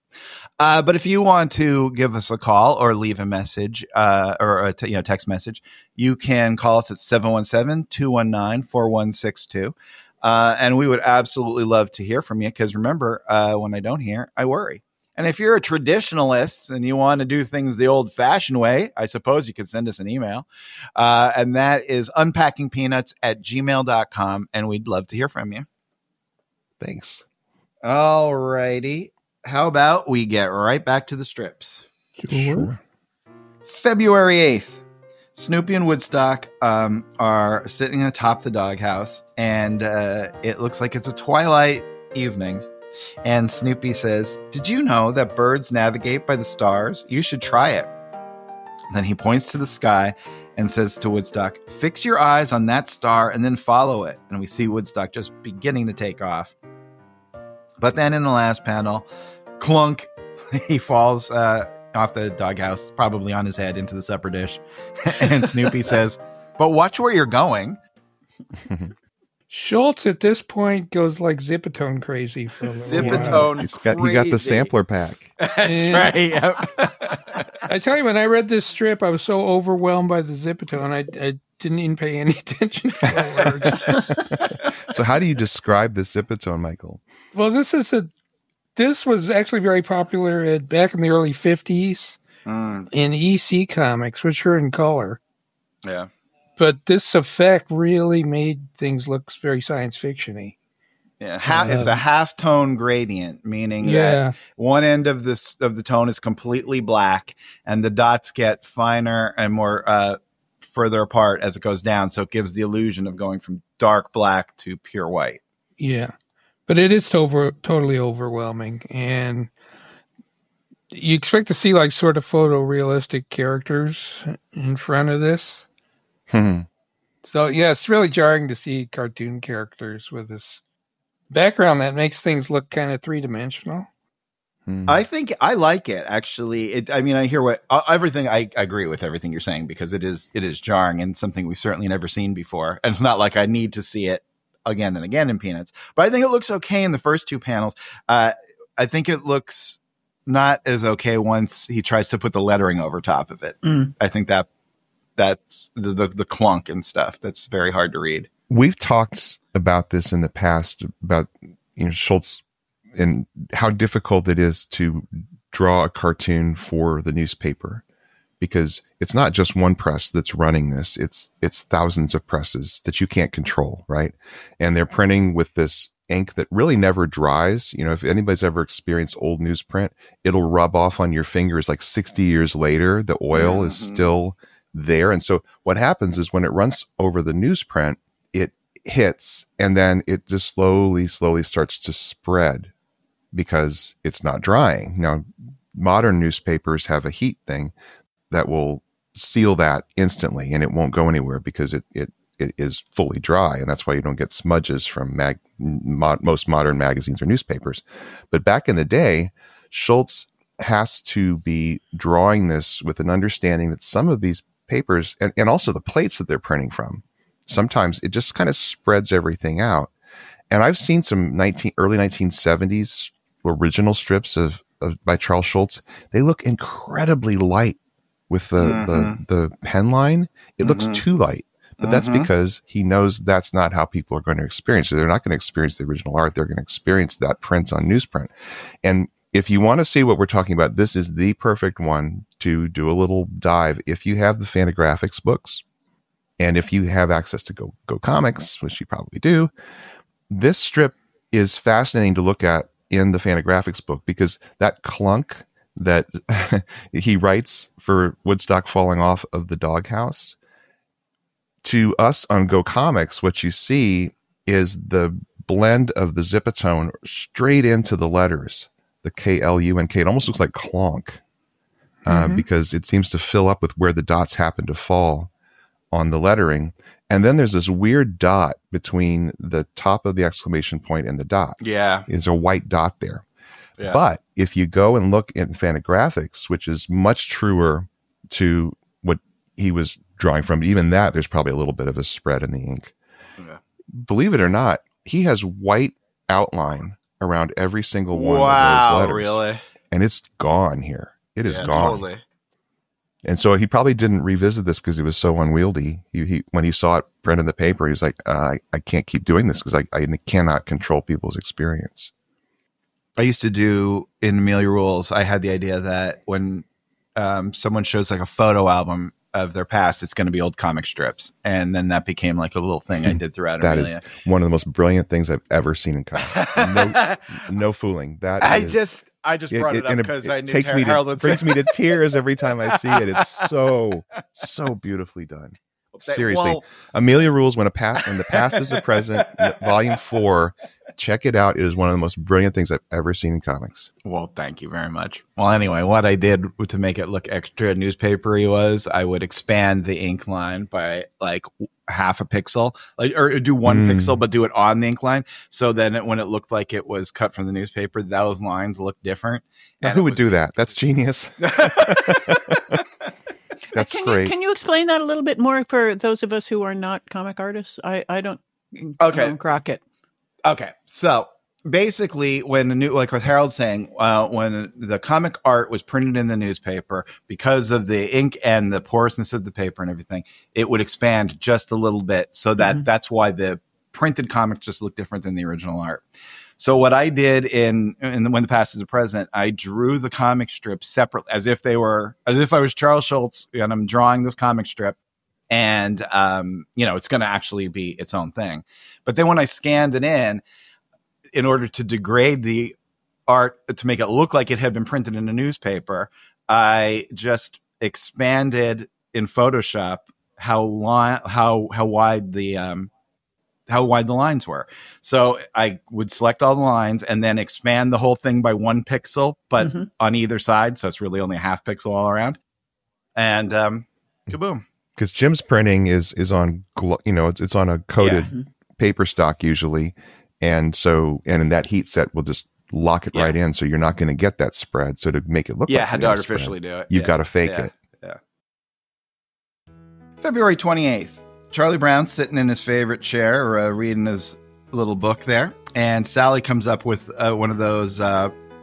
But if you want to give us a call or leave a message or a text message, you can call us at 717-219-4162. And we would absolutely love to hear from you because remember, when I don't hear, I worry. And if you're a traditionalist and you want to do things the old-fashioned way, I suppose you could send us an email. And that is unpackingpeanuts@gmail.com, and we'd love to hear from you. Thanks. All righty. How about we get right back to the strips? Sure. February 8th. Snoopy and Woodstock are sitting atop the doghouse, and it looks like it's a twilight evening. And Snoopy says, "Did you know that birds navigate by the stars? You should try it." Then he points to the sky and says to Woodstock, "Fix your eyes on that star and then follow it." And we see Woodstock just beginning to take off. But then in the last panel, clunk, he falls off the doghouse, probably on his head into the supper dish. And Snoopy says, "But watch where you're going." Schulz at this point goes like Zipatone crazy for a little while. Zipatone He got the sampler pack. That's right. Yep. I tell you, when I read this strip, I was so overwhelmed by the Zipatone, I didn't even pay any attention to the words. So how do you describe the Zipatone, Michael? Well, this was actually very popular back in the early 50s in EC comics, which were in color. Yeah. But this effect really made things look very science fiction-y. Yeah, it's a half-tone gradient, meaning that one end of the tone is completely black, and the dots get finer and more further apart as it goes down. So it gives the illusion of going from dark black to pure white. Yeah, but it is totally overwhelming, and you expect to see like sort of photorealistic characters in front of this. So yeah, it's really jarring to see cartoon characters with this background that makes things look kind of three-dimensional. I think I like it, actually. I hear everything. I agree with everything you're saying, because it is jarring and something we've certainly never seen before. And it's not like I need to see it again and again in Peanuts. But I think it looks okay in the first two panels. I think it looks not as okay once he tries to put the lettering over top of it. I think that's the clunk and stuff. That's very hard to read. We've talked about this in the past about Schulz and how difficult it is to draw a cartoon for the newspaper, because it's not just one press that's running this. It's thousands of presses that you can't control, right? And they're printing with this ink that really never dries. If anybody's ever experienced old newsprint, it'll rub off on your fingers like 60 years later. The oil is still there. And so what happens is when it runs over the newsprint, it hits, and then it just slowly starts to spread because it's not drying. Now, modern newspapers have a heat thing that will seal that instantly, and it won't go anywhere because it is fully dry. And that's why you don't get smudges from most modern magazines or newspapers. But back in the day, Schulz has to be drawing this with an understanding that some of these papers and also the plates that they're printing from, sometimes it just kind of spreads everything out. And I've seen some early 1970s original strips by Charles Schulz. They look incredibly light with the pen line. It looks too light, but that's because he knows that's not how people are going to experience it. They're not going to experience the original art. They're going to experience that print on newsprint. And if you want to see what we're talking about, this is the perfect one to do a little dive. If you have the Fantagraphics books, and if you have access to Go Comics, which you probably do, this strip is fascinating to look at in the Fantagraphics book, because that clunk that he writes for Woodstock falling off of the doghouse, to us on Go Comics, what you see is the blend of the Zipatone straight into the letters, the K-L-U-N-K. It almost looks like clonk because it seems to fill up with where the dots happen to fall on the lettering. And then there's this weird dot between the top of the exclamation point and the dot. Yeah. There's a white dot there. Yeah. But if you go and look in Fantagraphics, which is much truer to what he was drawing from, even that, there's probably a little bit of a spread in the ink. Yeah. Believe it or not, he has white outline around every single one of those letters. Really? And it's gone here. It is gone. Totally. And so he probably didn't revisit this because it was so unwieldy. He when he saw it printed in the paper, he was like, I can't keep doing this because I cannot control people's experience. I used to do in Amelia Rules, I had the idea that when someone shows like a photo album of their past, it's going to be old comic strips. And then that became like a little thing I did throughout Amelia. That is one of the most brilliant things I've ever seen in comics. No fooling. I just brought it up because I knew Harold would brings me to tears every time I see it. It's so beautifully done. Seriously, Amelia Rules, when the past is the present, volume 4. Check it out. It is one of the most brilliant things I've ever seen in comics. Well, thank you very much. Well, anyway, what I did to make it look extra newspapery was I would expand the ink line by like half a pixel, or do 1 pixel, but do it on the ink line. So then when it looked like it was cut from the newspaper, those lines looked different. Now, who would do that? That's genius. That's great. Can you explain that a little bit more for those of us who are not comic artists? I don't grok it. Okay, so basically, like what Harold's saying, when the comic art was printed in the newspaper, because of the ink and the porousness of the paper and everything, it would expand just a little bit. So that's why the printed comic just looked different than the original art. So what I did in When the Past is the Present, I drew the comic strips separately, as if I was Charles Schulz and I'm drawing this comic strip. And, it's going to actually be its own thing. But then when I scanned it in order to degrade the art to make it look like it had been printed in a newspaper, I just expanded in Photoshop how wide the lines were. So I would select all the lines and then expand the whole thing by 1 pixel, but on either side. So it's really only a half pixel all around. And kaboom. Because Jim's printing is on, it's on a coated paper stock usually. And in that heat set, we'll just lock it right in. So you're not going to get that spread. So to make it look like I had to artificially do it. You've got to fake it. Yeah. February 28th, Charlie Brown's sitting in his favorite chair, reading his little book there. And Sally comes up with one of those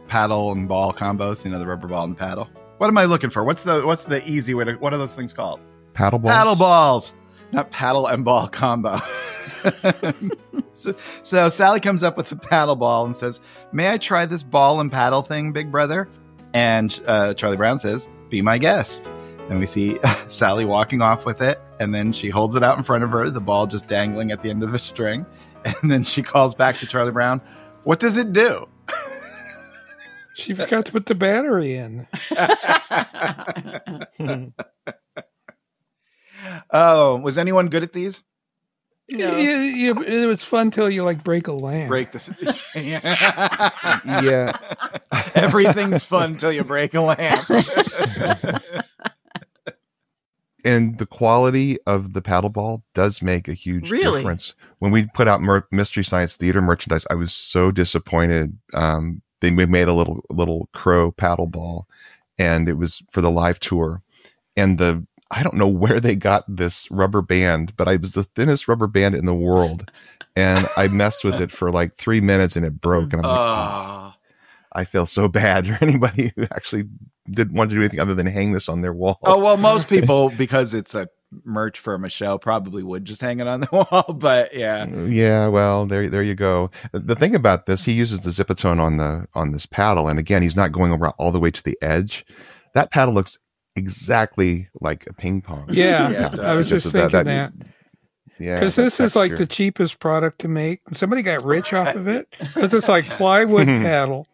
paddle and ball combos, the rubber ball and paddle. What am I looking for? What's the easy way to, what are those things called? Paddle balls? Paddle balls, not paddle and ball combo. So Sally comes up with a paddle ball and says, "May I try this ball and paddle thing, big brother?" And Charlie Brown says, "Be my guest." And we see Sally walking off with it. And then she holds it out in front of her, the ball just dangling at the end of the string. And then she calls back to Charlie Brown, "What does it do?" She forgot to put the battery in. Oh, was anyone good at these? No. It was fun till you break a lamp. Break this. Yeah. Everything's fun till you break a lamp. And the quality of the paddle ball does make a huge difference. When we put out Mystery Science Theater merchandise, I was so disappointed. We made a little crow paddle ball, and it was for the live tour. And I don't know where they got this rubber band, but it was the thinnest rubber band in the world. And I messed with it for 3 minutes and it broke. And I'm like, I feel so bad for anybody who actually didn't want to do anything other than hang this on their wall. Oh, well, most people, because it's a merch from a show, probably would just hang it on the wall. But yeah. Yeah, well, there you go. The thing about this, he uses the Zipatone on this paddle. And again, he's not going around all the way to the edge. That paddle looks exactly like a ping pong. Yeah, I was just thinking that. Yeah, because this is the cheapest product to make. Somebody got rich off of it because it's plywood paddle,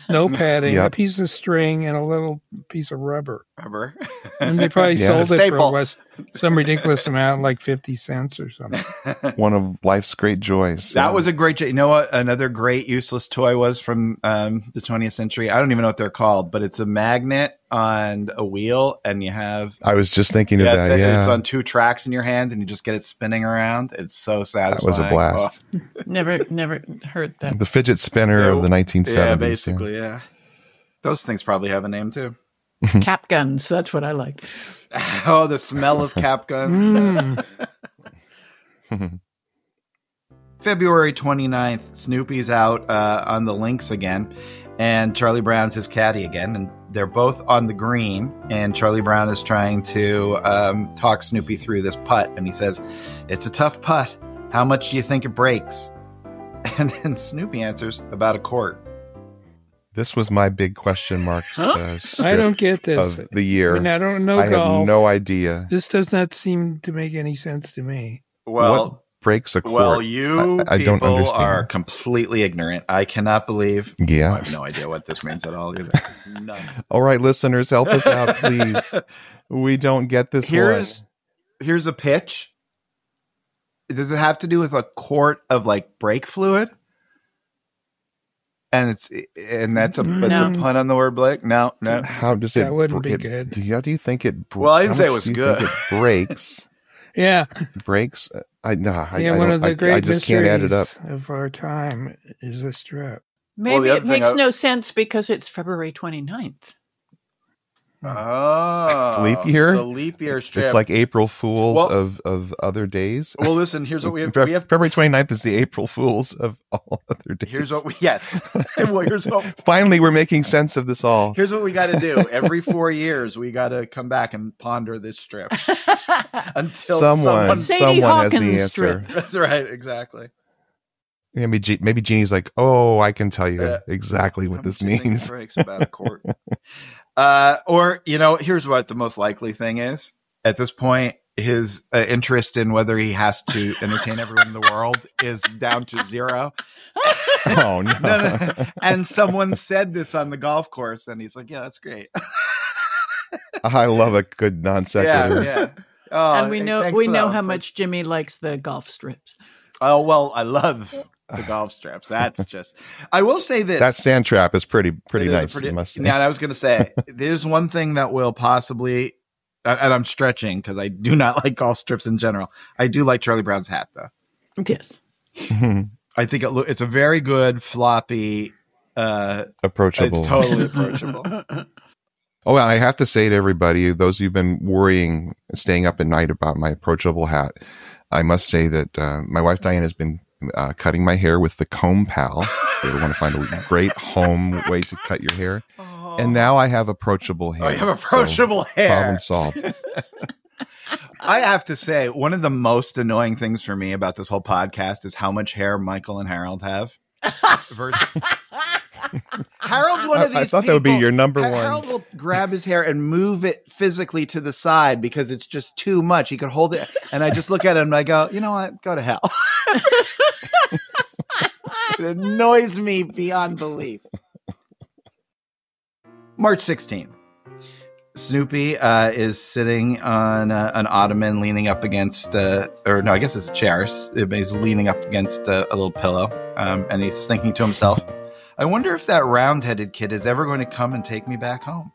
no padding, a piece of string, and a little piece of rubber. And they probably sold it for some ridiculous amount, like 50 cents or something. One of life's great joys. That was a great. You know what? Another great useless toy was from the 20th century. I don't even know what they're called, but it's a magnet on a wheel, and you have. I was just thinking of that. Yeah, it's on 2 tracks in your hand, and you just get it spinning around. It's so satisfying. That was a blast. Oh. Never heard that. The fidget spinner of the 1970s. Yeah, basically, yeah. Those things probably have a name too. Cap guns. That's what I liked. Oh, the smell of cap guns. February 29th, Snoopy's out on the links again, and Charlie Brown's his caddy again, and they're both on the green, and Charlie Brown is trying to talk Snoopy through this putt, and he says, "It's a tough putt. How much do you think it breaks?" And then Snoopy answers, "About a quart." This was my big question mark. I don't get this. Of the year. I mean, I don't know I golf. have no idea. This does not seem to make any sense to me. Well, what breaks a court? Well, you I don't people understand. are completely ignorant. I cannot believe. Yeah. I have no idea what this means at all either. None. All right, listeners, help us out, please. We don't get this Here's a pitch. Does it have to do with a quart of like brake fluid? And that's a pun on the word Blake. No. How does it? That wouldn't be good. Do you think it? Well, I didn't say it how was much do you think good. It breaks. Yeah. Breaks. I One of the great I just can't add it up. of our time is a strip. Maybe the it other thing makes no sense because it's February 29th. Oh, It's leap year? It's a leap year strip. It's like April Fools Well- of other days. Well, listen. Here's what we have. February 29th is the April Fools of all other days. Here's what we. Yes. Well, Finally, we're making sense of this all. Here's what we got to do. Every 4 years, we got to come back and ponder this strip until someone. Sadie Someone has the Hawkins answer. strip. That's right. Exactly. Maybe Jeannie's like, oh, I can tell you exactly what How this much do you think means. it breaks about a quart? Or, here's what the most likely thing is. At this point, his interest in whether he has to entertain everyone in the world is down to zero. Oh, no. No. And someone said this on the golf course, and he's like, yeah, that's great. I love a good non sequitur. Yeah. Oh, And we thanks know for that how one, much Jimmy likes the golf strips. Oh, well, I love the golf strips. That's just, I will say this. That sand trap is pretty It is nice, I must say. Yeah, and I was going to say, there's one thing that will possibly, and I'm stretching because I do not like golf strips in general. I do like Charlie Brown's hat, though. Yes. I think it's a very good floppy. Approachable. It's totally approachable. Oh, and I have to say to everybody, those who've been worrying, staying up at night about my approachable hat, I must say that my wife Diane has been cutting my hair with the Comb Pal. If you ever want to find a great home way to cut your hair. And now I have approachable hair. Oh, you have approachable hair. Problem solved. I have to say, one of the most annoying things for me about this whole podcast is how much hair Michael and Harold have. Harold's one of these I thought that would be people- your number one. Harold will grab his hair and move it physically to the side because it's just too much. He could hold it. And I just look at him and I go, you know what? Go to hell. It annoys me beyond belief. March 16th. Snoopy is sitting on an ottoman leaning up against, I guess it's a chair. He's leaning up against a little pillow. And he's thinking to himself, I wonder if that round-headed kid is ever going to come and take me back home.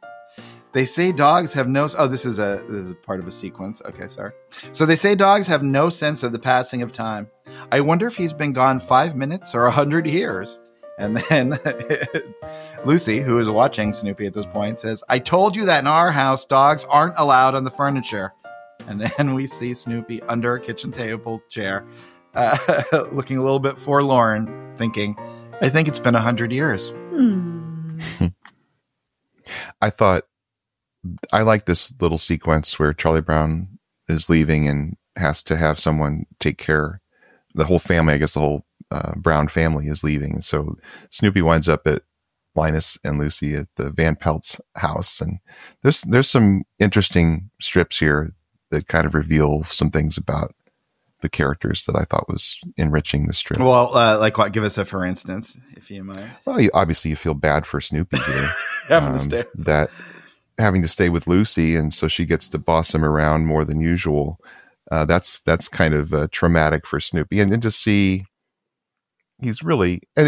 They say dogs have no... Oh, this is a part of a sequence. Okay, sorry. So they say dogs have no sense of the passing of time. I wonder if he's been gone 5 minutes or 100 years. And then Lucy, who is watching Snoopy at this point, says, I told you that in our house, dogs aren't allowed on the furniture. And then we see Snoopy under a kitchen table chair, looking a little bit forlorn, thinking, I think it's been 100 years. I thought I like this little sequence where Charlie Brown is leaving and has to have someone take care. The whole family, I guess the whole Brown family is leaving. And so Snoopy winds up at Linus and Lucy at the Van Pelt's house. And there's some interesting strips here that kind of reveal some things about the characters that I thought was enriching the strip. Well, like what? Give us a for instance, if you might. Well, obviously you feel bad for Snoopy here. That having to stay with Lucy, and so she gets to boss him around more than usual. That's kind of traumatic for Snoopy, and then to see he's missing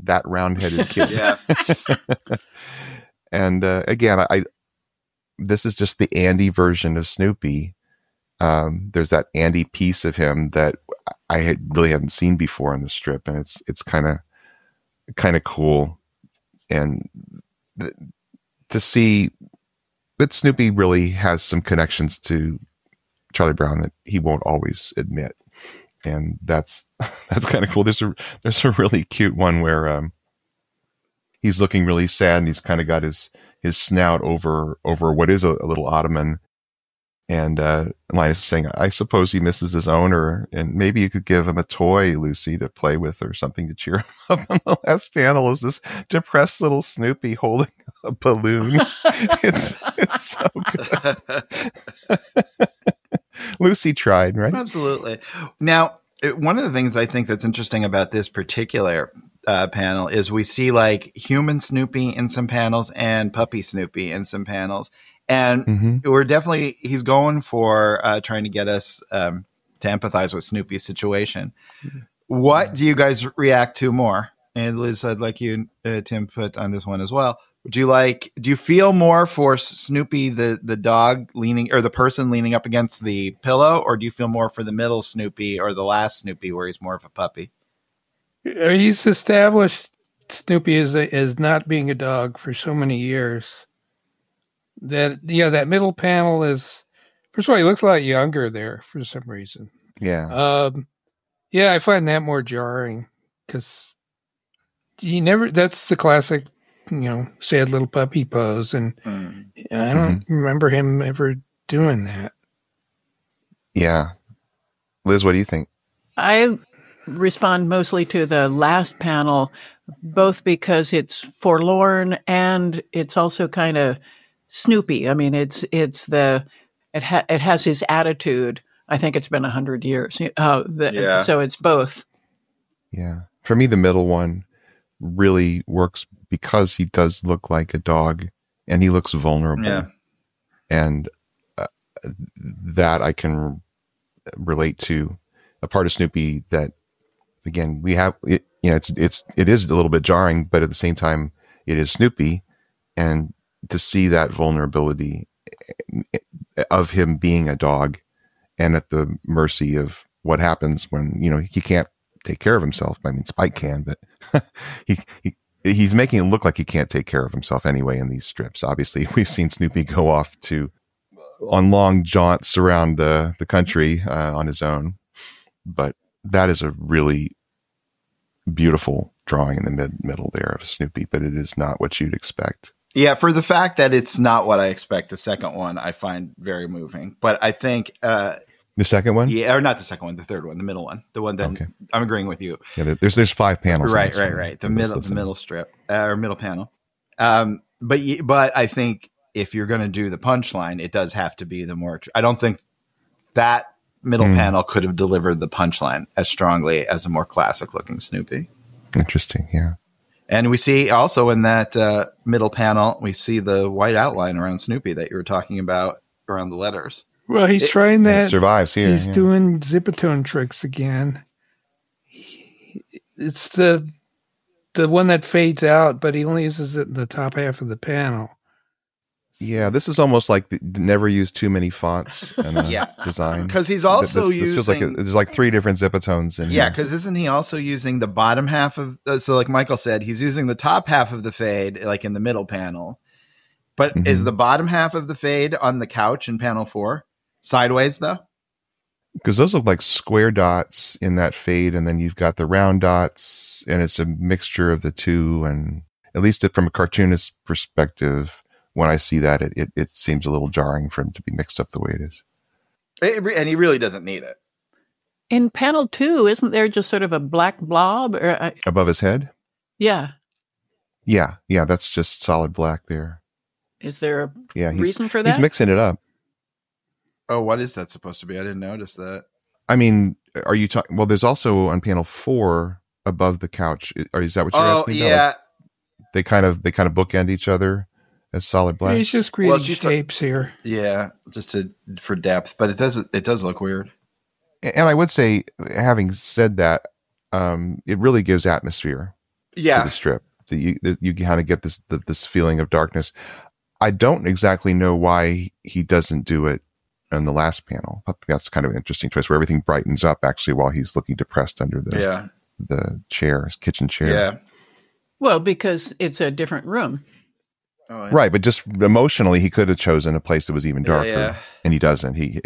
that round-headed kid. Yeah. And again, this is just the Andy version of Snoopy. There's that Andy piece of him that I really hadn't seen before in the strip, and it's kind of cool, and to see that Snoopy really has some connections to Charlie Brown that he won't always admit, and that's kind of cool. There's a really cute one where he's looking really sad, and he's kind of got his snout over what is a little ottoman. And Linus is saying, I suppose he misses his owner, and maybe you could give him a toy, Lucy, to play with or something to cheer him up. And the last panel is this depressed little Snoopy holding a balloon. It's so good. Lucy tried, right? Absolutely. Now, one of the things I think that's interesting about this particular panel is we see like human Snoopy in some panels and puppy Snoopy in some panels. And we're definitely, he's going for trying to get us to empathize with Snoopy's situation. What do you guys react to more? And Liz, I'd like you to input on this one as well. Do you feel more for Snoopy, the dog leaning, or the person leaning up against the pillow? Or do you feel more for the middle Snoopy or the last Snoopy where he's more of a puppy? He's established Snoopy as not being a dog for so many years. That middle panel is, first of all, he looks a lot younger there for some reason. Yeah. I find that more jarring because that's the classic, sad little puppy pose. And I don't remember him ever doing that. Yeah. Liz, what do you think? I respond mostly to the last panel, both because it's forlorn and it's also kind of Snoopy. I mean, it has his attitude. I think it's been 100 years. So it's both. Yeah. For me, the middle one really works because he does look like a dog and he looks vulnerable. Yeah. And that I can relate to a part of Snoopy that, again, we have, it is a little bit jarring, but at the same time, it is Snoopy. And to see that vulnerability of him being a dog and at the mercy of what happens when, he can't take care of himself. I mean, Spike can, but he's making it look like he can't take care of himself anyway in these strips. Obviously, we've seen Snoopy go off on long jaunts around the country on his own. But that is a really beautiful drawing in the middle there of Snoopy, but it is not what you'd expect. Yeah, for the fact that it's not what I expect, the second one I find very moving. But I think the second one, or not the second one, the third one, the middle one, the one that I'm agreeing with you. Yeah, there's 5 panels. Right. The middle strip or middle panel. But I think if you're going to do the punchline, it does have to be the more. I don't think that middle panel could have delivered the punchline as strongly as a more classic looking Snoopy. Interesting, yeah. And we see also in that middle panel, we see the white outline around Snoopy that you were talking about around the letters. Well, he's trying that. It survives here. He's doing zipatone tricks again. It's the one that fades out, but he only uses it in the top half of the panel. Yeah, this is almost like never use too many fonts in design. Because he's also this feels like there's like 3 different zipatones in here. Yeah, because isn't he also using the bottom half of so like Michael said, he's using the top half of the fade like in the middle panel. But is the bottom half of the fade on the couch in panel 4 sideways though? Because those look like square dots in that fade, and then you've got the round dots, and it's a mixture of the two. And at least from a cartoonist perspective, when I see that, it seems a little jarring for him to be mixed up the way it is. And he really doesn't need it. In panel 2, isn't there just sort of a black blob? Above his head? Yeah. Yeah, that's just solid black there. Is there a reason for that? He's mixing it up. Oh, what is that supposed to be? I didn't notice that. I mean, are you talking? Well, there's also on panel 4 above the couch. Is that what you're asking about? Yeah. Like, they kind of bookend each other as solid black. He's just creating shapes here. Yeah, just for depth, but it does look weird. And I would say, having said that, it really gives atmosphere to the strip. You kind of get this feeling of darkness. I don't exactly know why he doesn't do it in the last panel. I think that's kind of an interesting choice where everything brightens up actually while he's looking depressed under the chair, his kitchen chair. Yeah. Well, because it's a different room. Oh, yeah. Right, but just emotionally, he could have chosen a place that was even darker, and he doesn't. He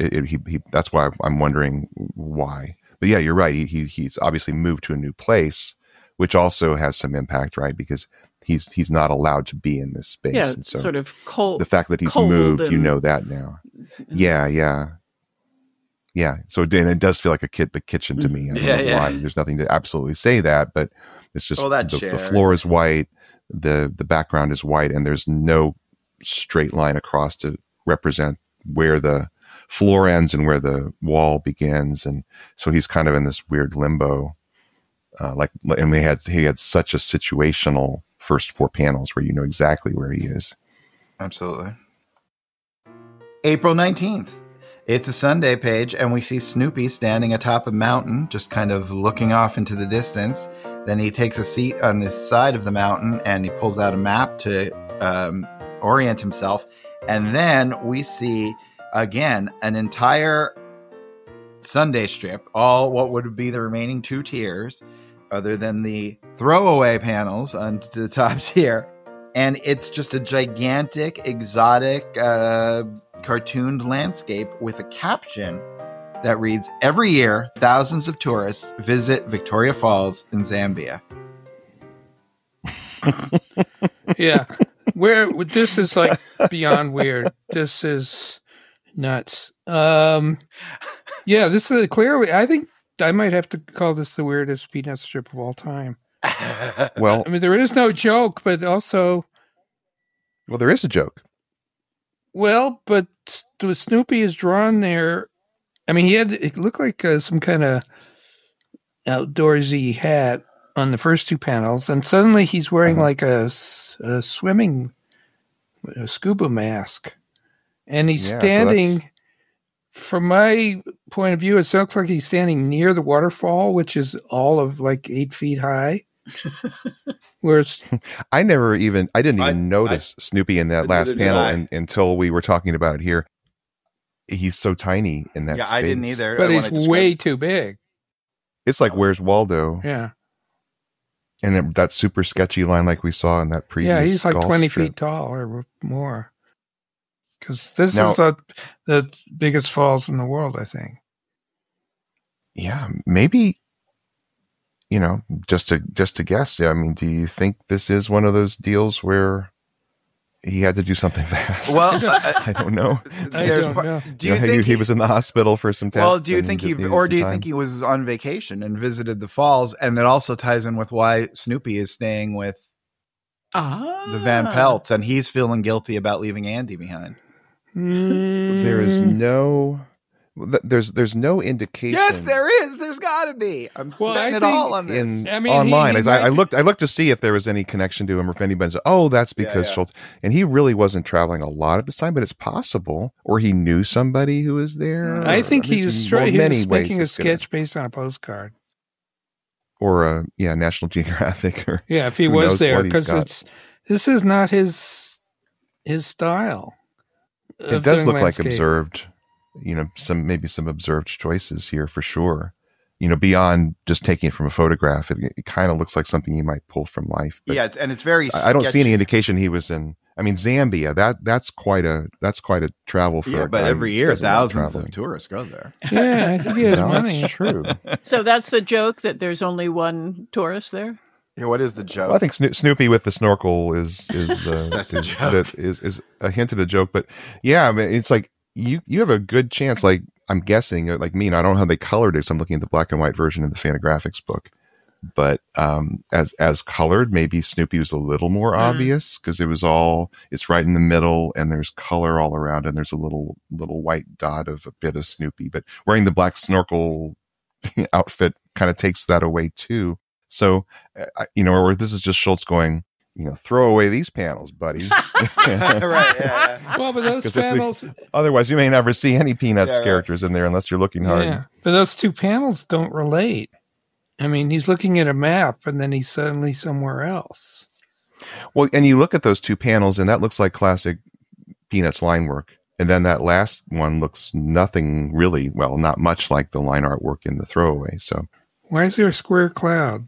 that's why I'm wondering why. But yeah, you're right. He's obviously moved to a new place, which also has some impact, right? Because he's not allowed to be in this space. Yeah, and so sort of cold. The fact that he's moved, you know that now. Yeah. So it does feel like the kitchen to me. I don't know why. There's nothing to absolutely say that, but it's just the floor is white, the background is white, and there's no straight line across to represent where the floor ends and where the wall begins, and so he's kind of in this weird limbo. And he had such a situational first 4 panels where you know exactly where he is. Absolutely. April 19th. It's a Sunday page, and we see Snoopy standing atop a mountain, just kind of looking off into the distance. Then he takes a seat on this side of the mountain, and he pulls out a map to orient himself. And then we see, again, an entire Sunday strip, all what would be the remaining 2 tiers, other than the throwaway panels on the top tier. And it's just a gigantic, exotic, cartooned landscape with a caption that reads, "Every year, thousands of tourists visit Victoria Falls in Zambia." Yeah. This is like beyond weird. This is nuts. Yeah, this is clearly, I think I might have to call this the weirdest peanut strip of all time. Well, I mean, there is no joke, but also... Well, there is a joke. Well, but the Snoopy is drawn there. I mean, it looked like some kind of outdoorsy hat on the first 2 panels, and suddenly he's wearing like a scuba mask, and he's standing. So from my point of view, it looks like he's standing near the waterfall, which is all of like 8 feet high. Whereas I didn't even notice Snoopy in that last panel until we were talking about it here. He's so tiny in that space. I didn't either. But he's way too big. It's like, where's Waldo? Yeah. And then that super sketchy line like we saw in that previous. Yeah, he's like 20 strip. feet tall or more. Because this is the biggest falls in the world, I think. Yeah, maybe, just to guess. Yeah, I mean, do you think this is one of those deals where he had to do something fast? Well, I don't know. I don't know. Do you think he was in the hospital for some tests? Well, do you think he was on vacation and visited the falls? And it also ties in with why Snoopy is staying with the Van Pelts, and he's feeling guilty about leaving Andy behind. There is no indication. Yes, there is. There's got to be. I'm betting it all on this. Online. I looked to see if there was any connection to him, or if anybody said, "Oh, that's because Schulz." And he really wasn't traveling a lot at this time, but it's possible, or he knew somebody who was there. I think he was making a sketch based on a postcard, or a National Geographic, or if he was there, because this is not his style. It does look like observed. Some observed choices here for sure. Beyond just taking it from a photograph, it kind of looks like something you might pull from life. But and it's very. I don't see any indication he was in. I mean, Zambia. That's quite a travel for. Yeah, but every year thousands of tourists go there. Yeah, I think he has money. That's true. So that's the joke, that there's only one tourist there. Yeah, what is the joke? Well, I think Snoopy with the snorkel is a hint at a joke. But yeah, I mean, it's like you have a good chance. Like, I'm guessing, like me, and I don't know how they colored it, so I'm looking at the black and white version of the Fantagraphics book. But as colored, maybe Snoopy was a little more obvious, because it's right in the middle, and there's color all around, and there's a little white dot of a bit of Snoopy. But wearing the black snorkel outfit kind of takes that away too. So, or this is just Schulz going, throw away these panels, buddy. Right. Yeah. Well, but those panels. Otherwise, you may never see any Peanuts characters in there unless you're looking hard. Yeah, but those 2 panels don't relate. I mean, he's looking at a map, and then he's suddenly somewhere else. Well, and you look at those 2 panels, and that looks like classic Peanuts line work. And then that last one looks not much like the line artwork in the throwaway. So, why is there a square cloud?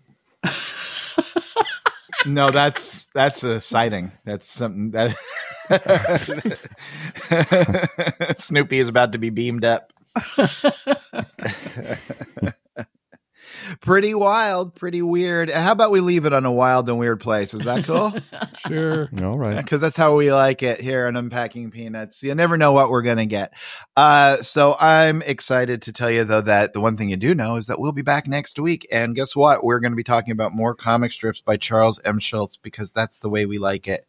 No, that's a sighting. That's something that Snoopy is about to be beamed up. Pretty wild, pretty weird. How about we leave it on a wild and weird place? Is that cool? Sure. All right. Because that's how we like it here on Unpacking Peanuts. You never know what we're going to get. So I'm excited to tell you, though, that the one thing you do know is that we'll be back next week. And guess what? We're going to be talking about more comic strips by Charles M. Schulz, because that's the way we like it.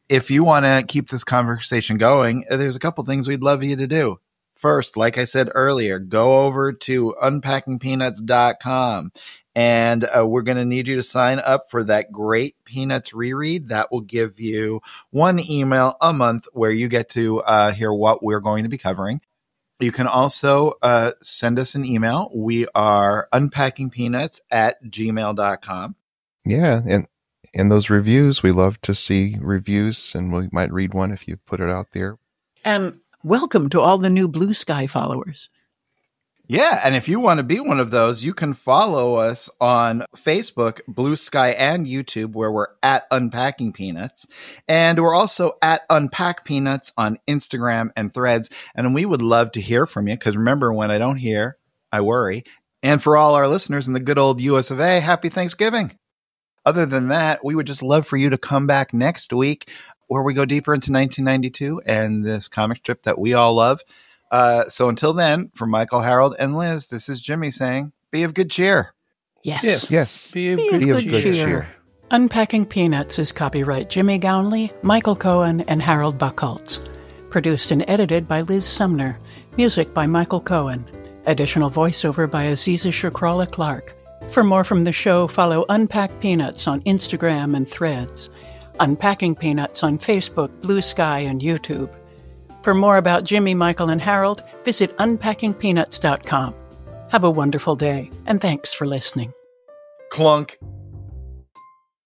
If you want to keep this conversation going, there's a couple things we'd love you to do. First, like I said earlier, go over to unpackingpeanuts.com, and we're going to need you to sign up for that great Peanuts reread. That will give you one email a month where you get to hear what we're going to be covering. You can also send us an email. We are unpackingpeanuts@gmail.com. Yeah, and those reviews, we love to see reviews, and we might read one if you put it out there. And welcome to all the new Blue Sky followers. Yeah, and if you want to be one of those, you can follow us on Facebook, Blue Sky, and YouTube, where we're at Unpacking Peanuts. And we're also at Unpack Peanuts on Instagram and Threads. And we would love to hear from you, because remember, when I don't hear, I worry. And for all our listeners in the good old US of A, happy Thanksgiving. Other than that, we would just love for you to come back next week, where we go deeper into 1992 and this comic strip that we all love. So until then, for Michael, Harold, and Liz, this is Jimmy saying, be of good cheer. Yes. Yes. Be of Be good of good cheer. cheer. Unpacking Peanuts is copyright Jimmy Gownley, Michael Cohen, and Harold Buchholz. Produced and edited by Liz Sumner. Music by Michael Cohen. Additional voiceover by Aziza Shakrala Clark. For more from the show, follow Unpack Peanuts on Instagram and Threads. Unpacking Peanuts on Facebook, Blue Sky, and YouTube. For more about Jimmy, Michael, and Harold, visit unpackingpeanuts.com. Have a wonderful day, and thanks for listening. Clunk.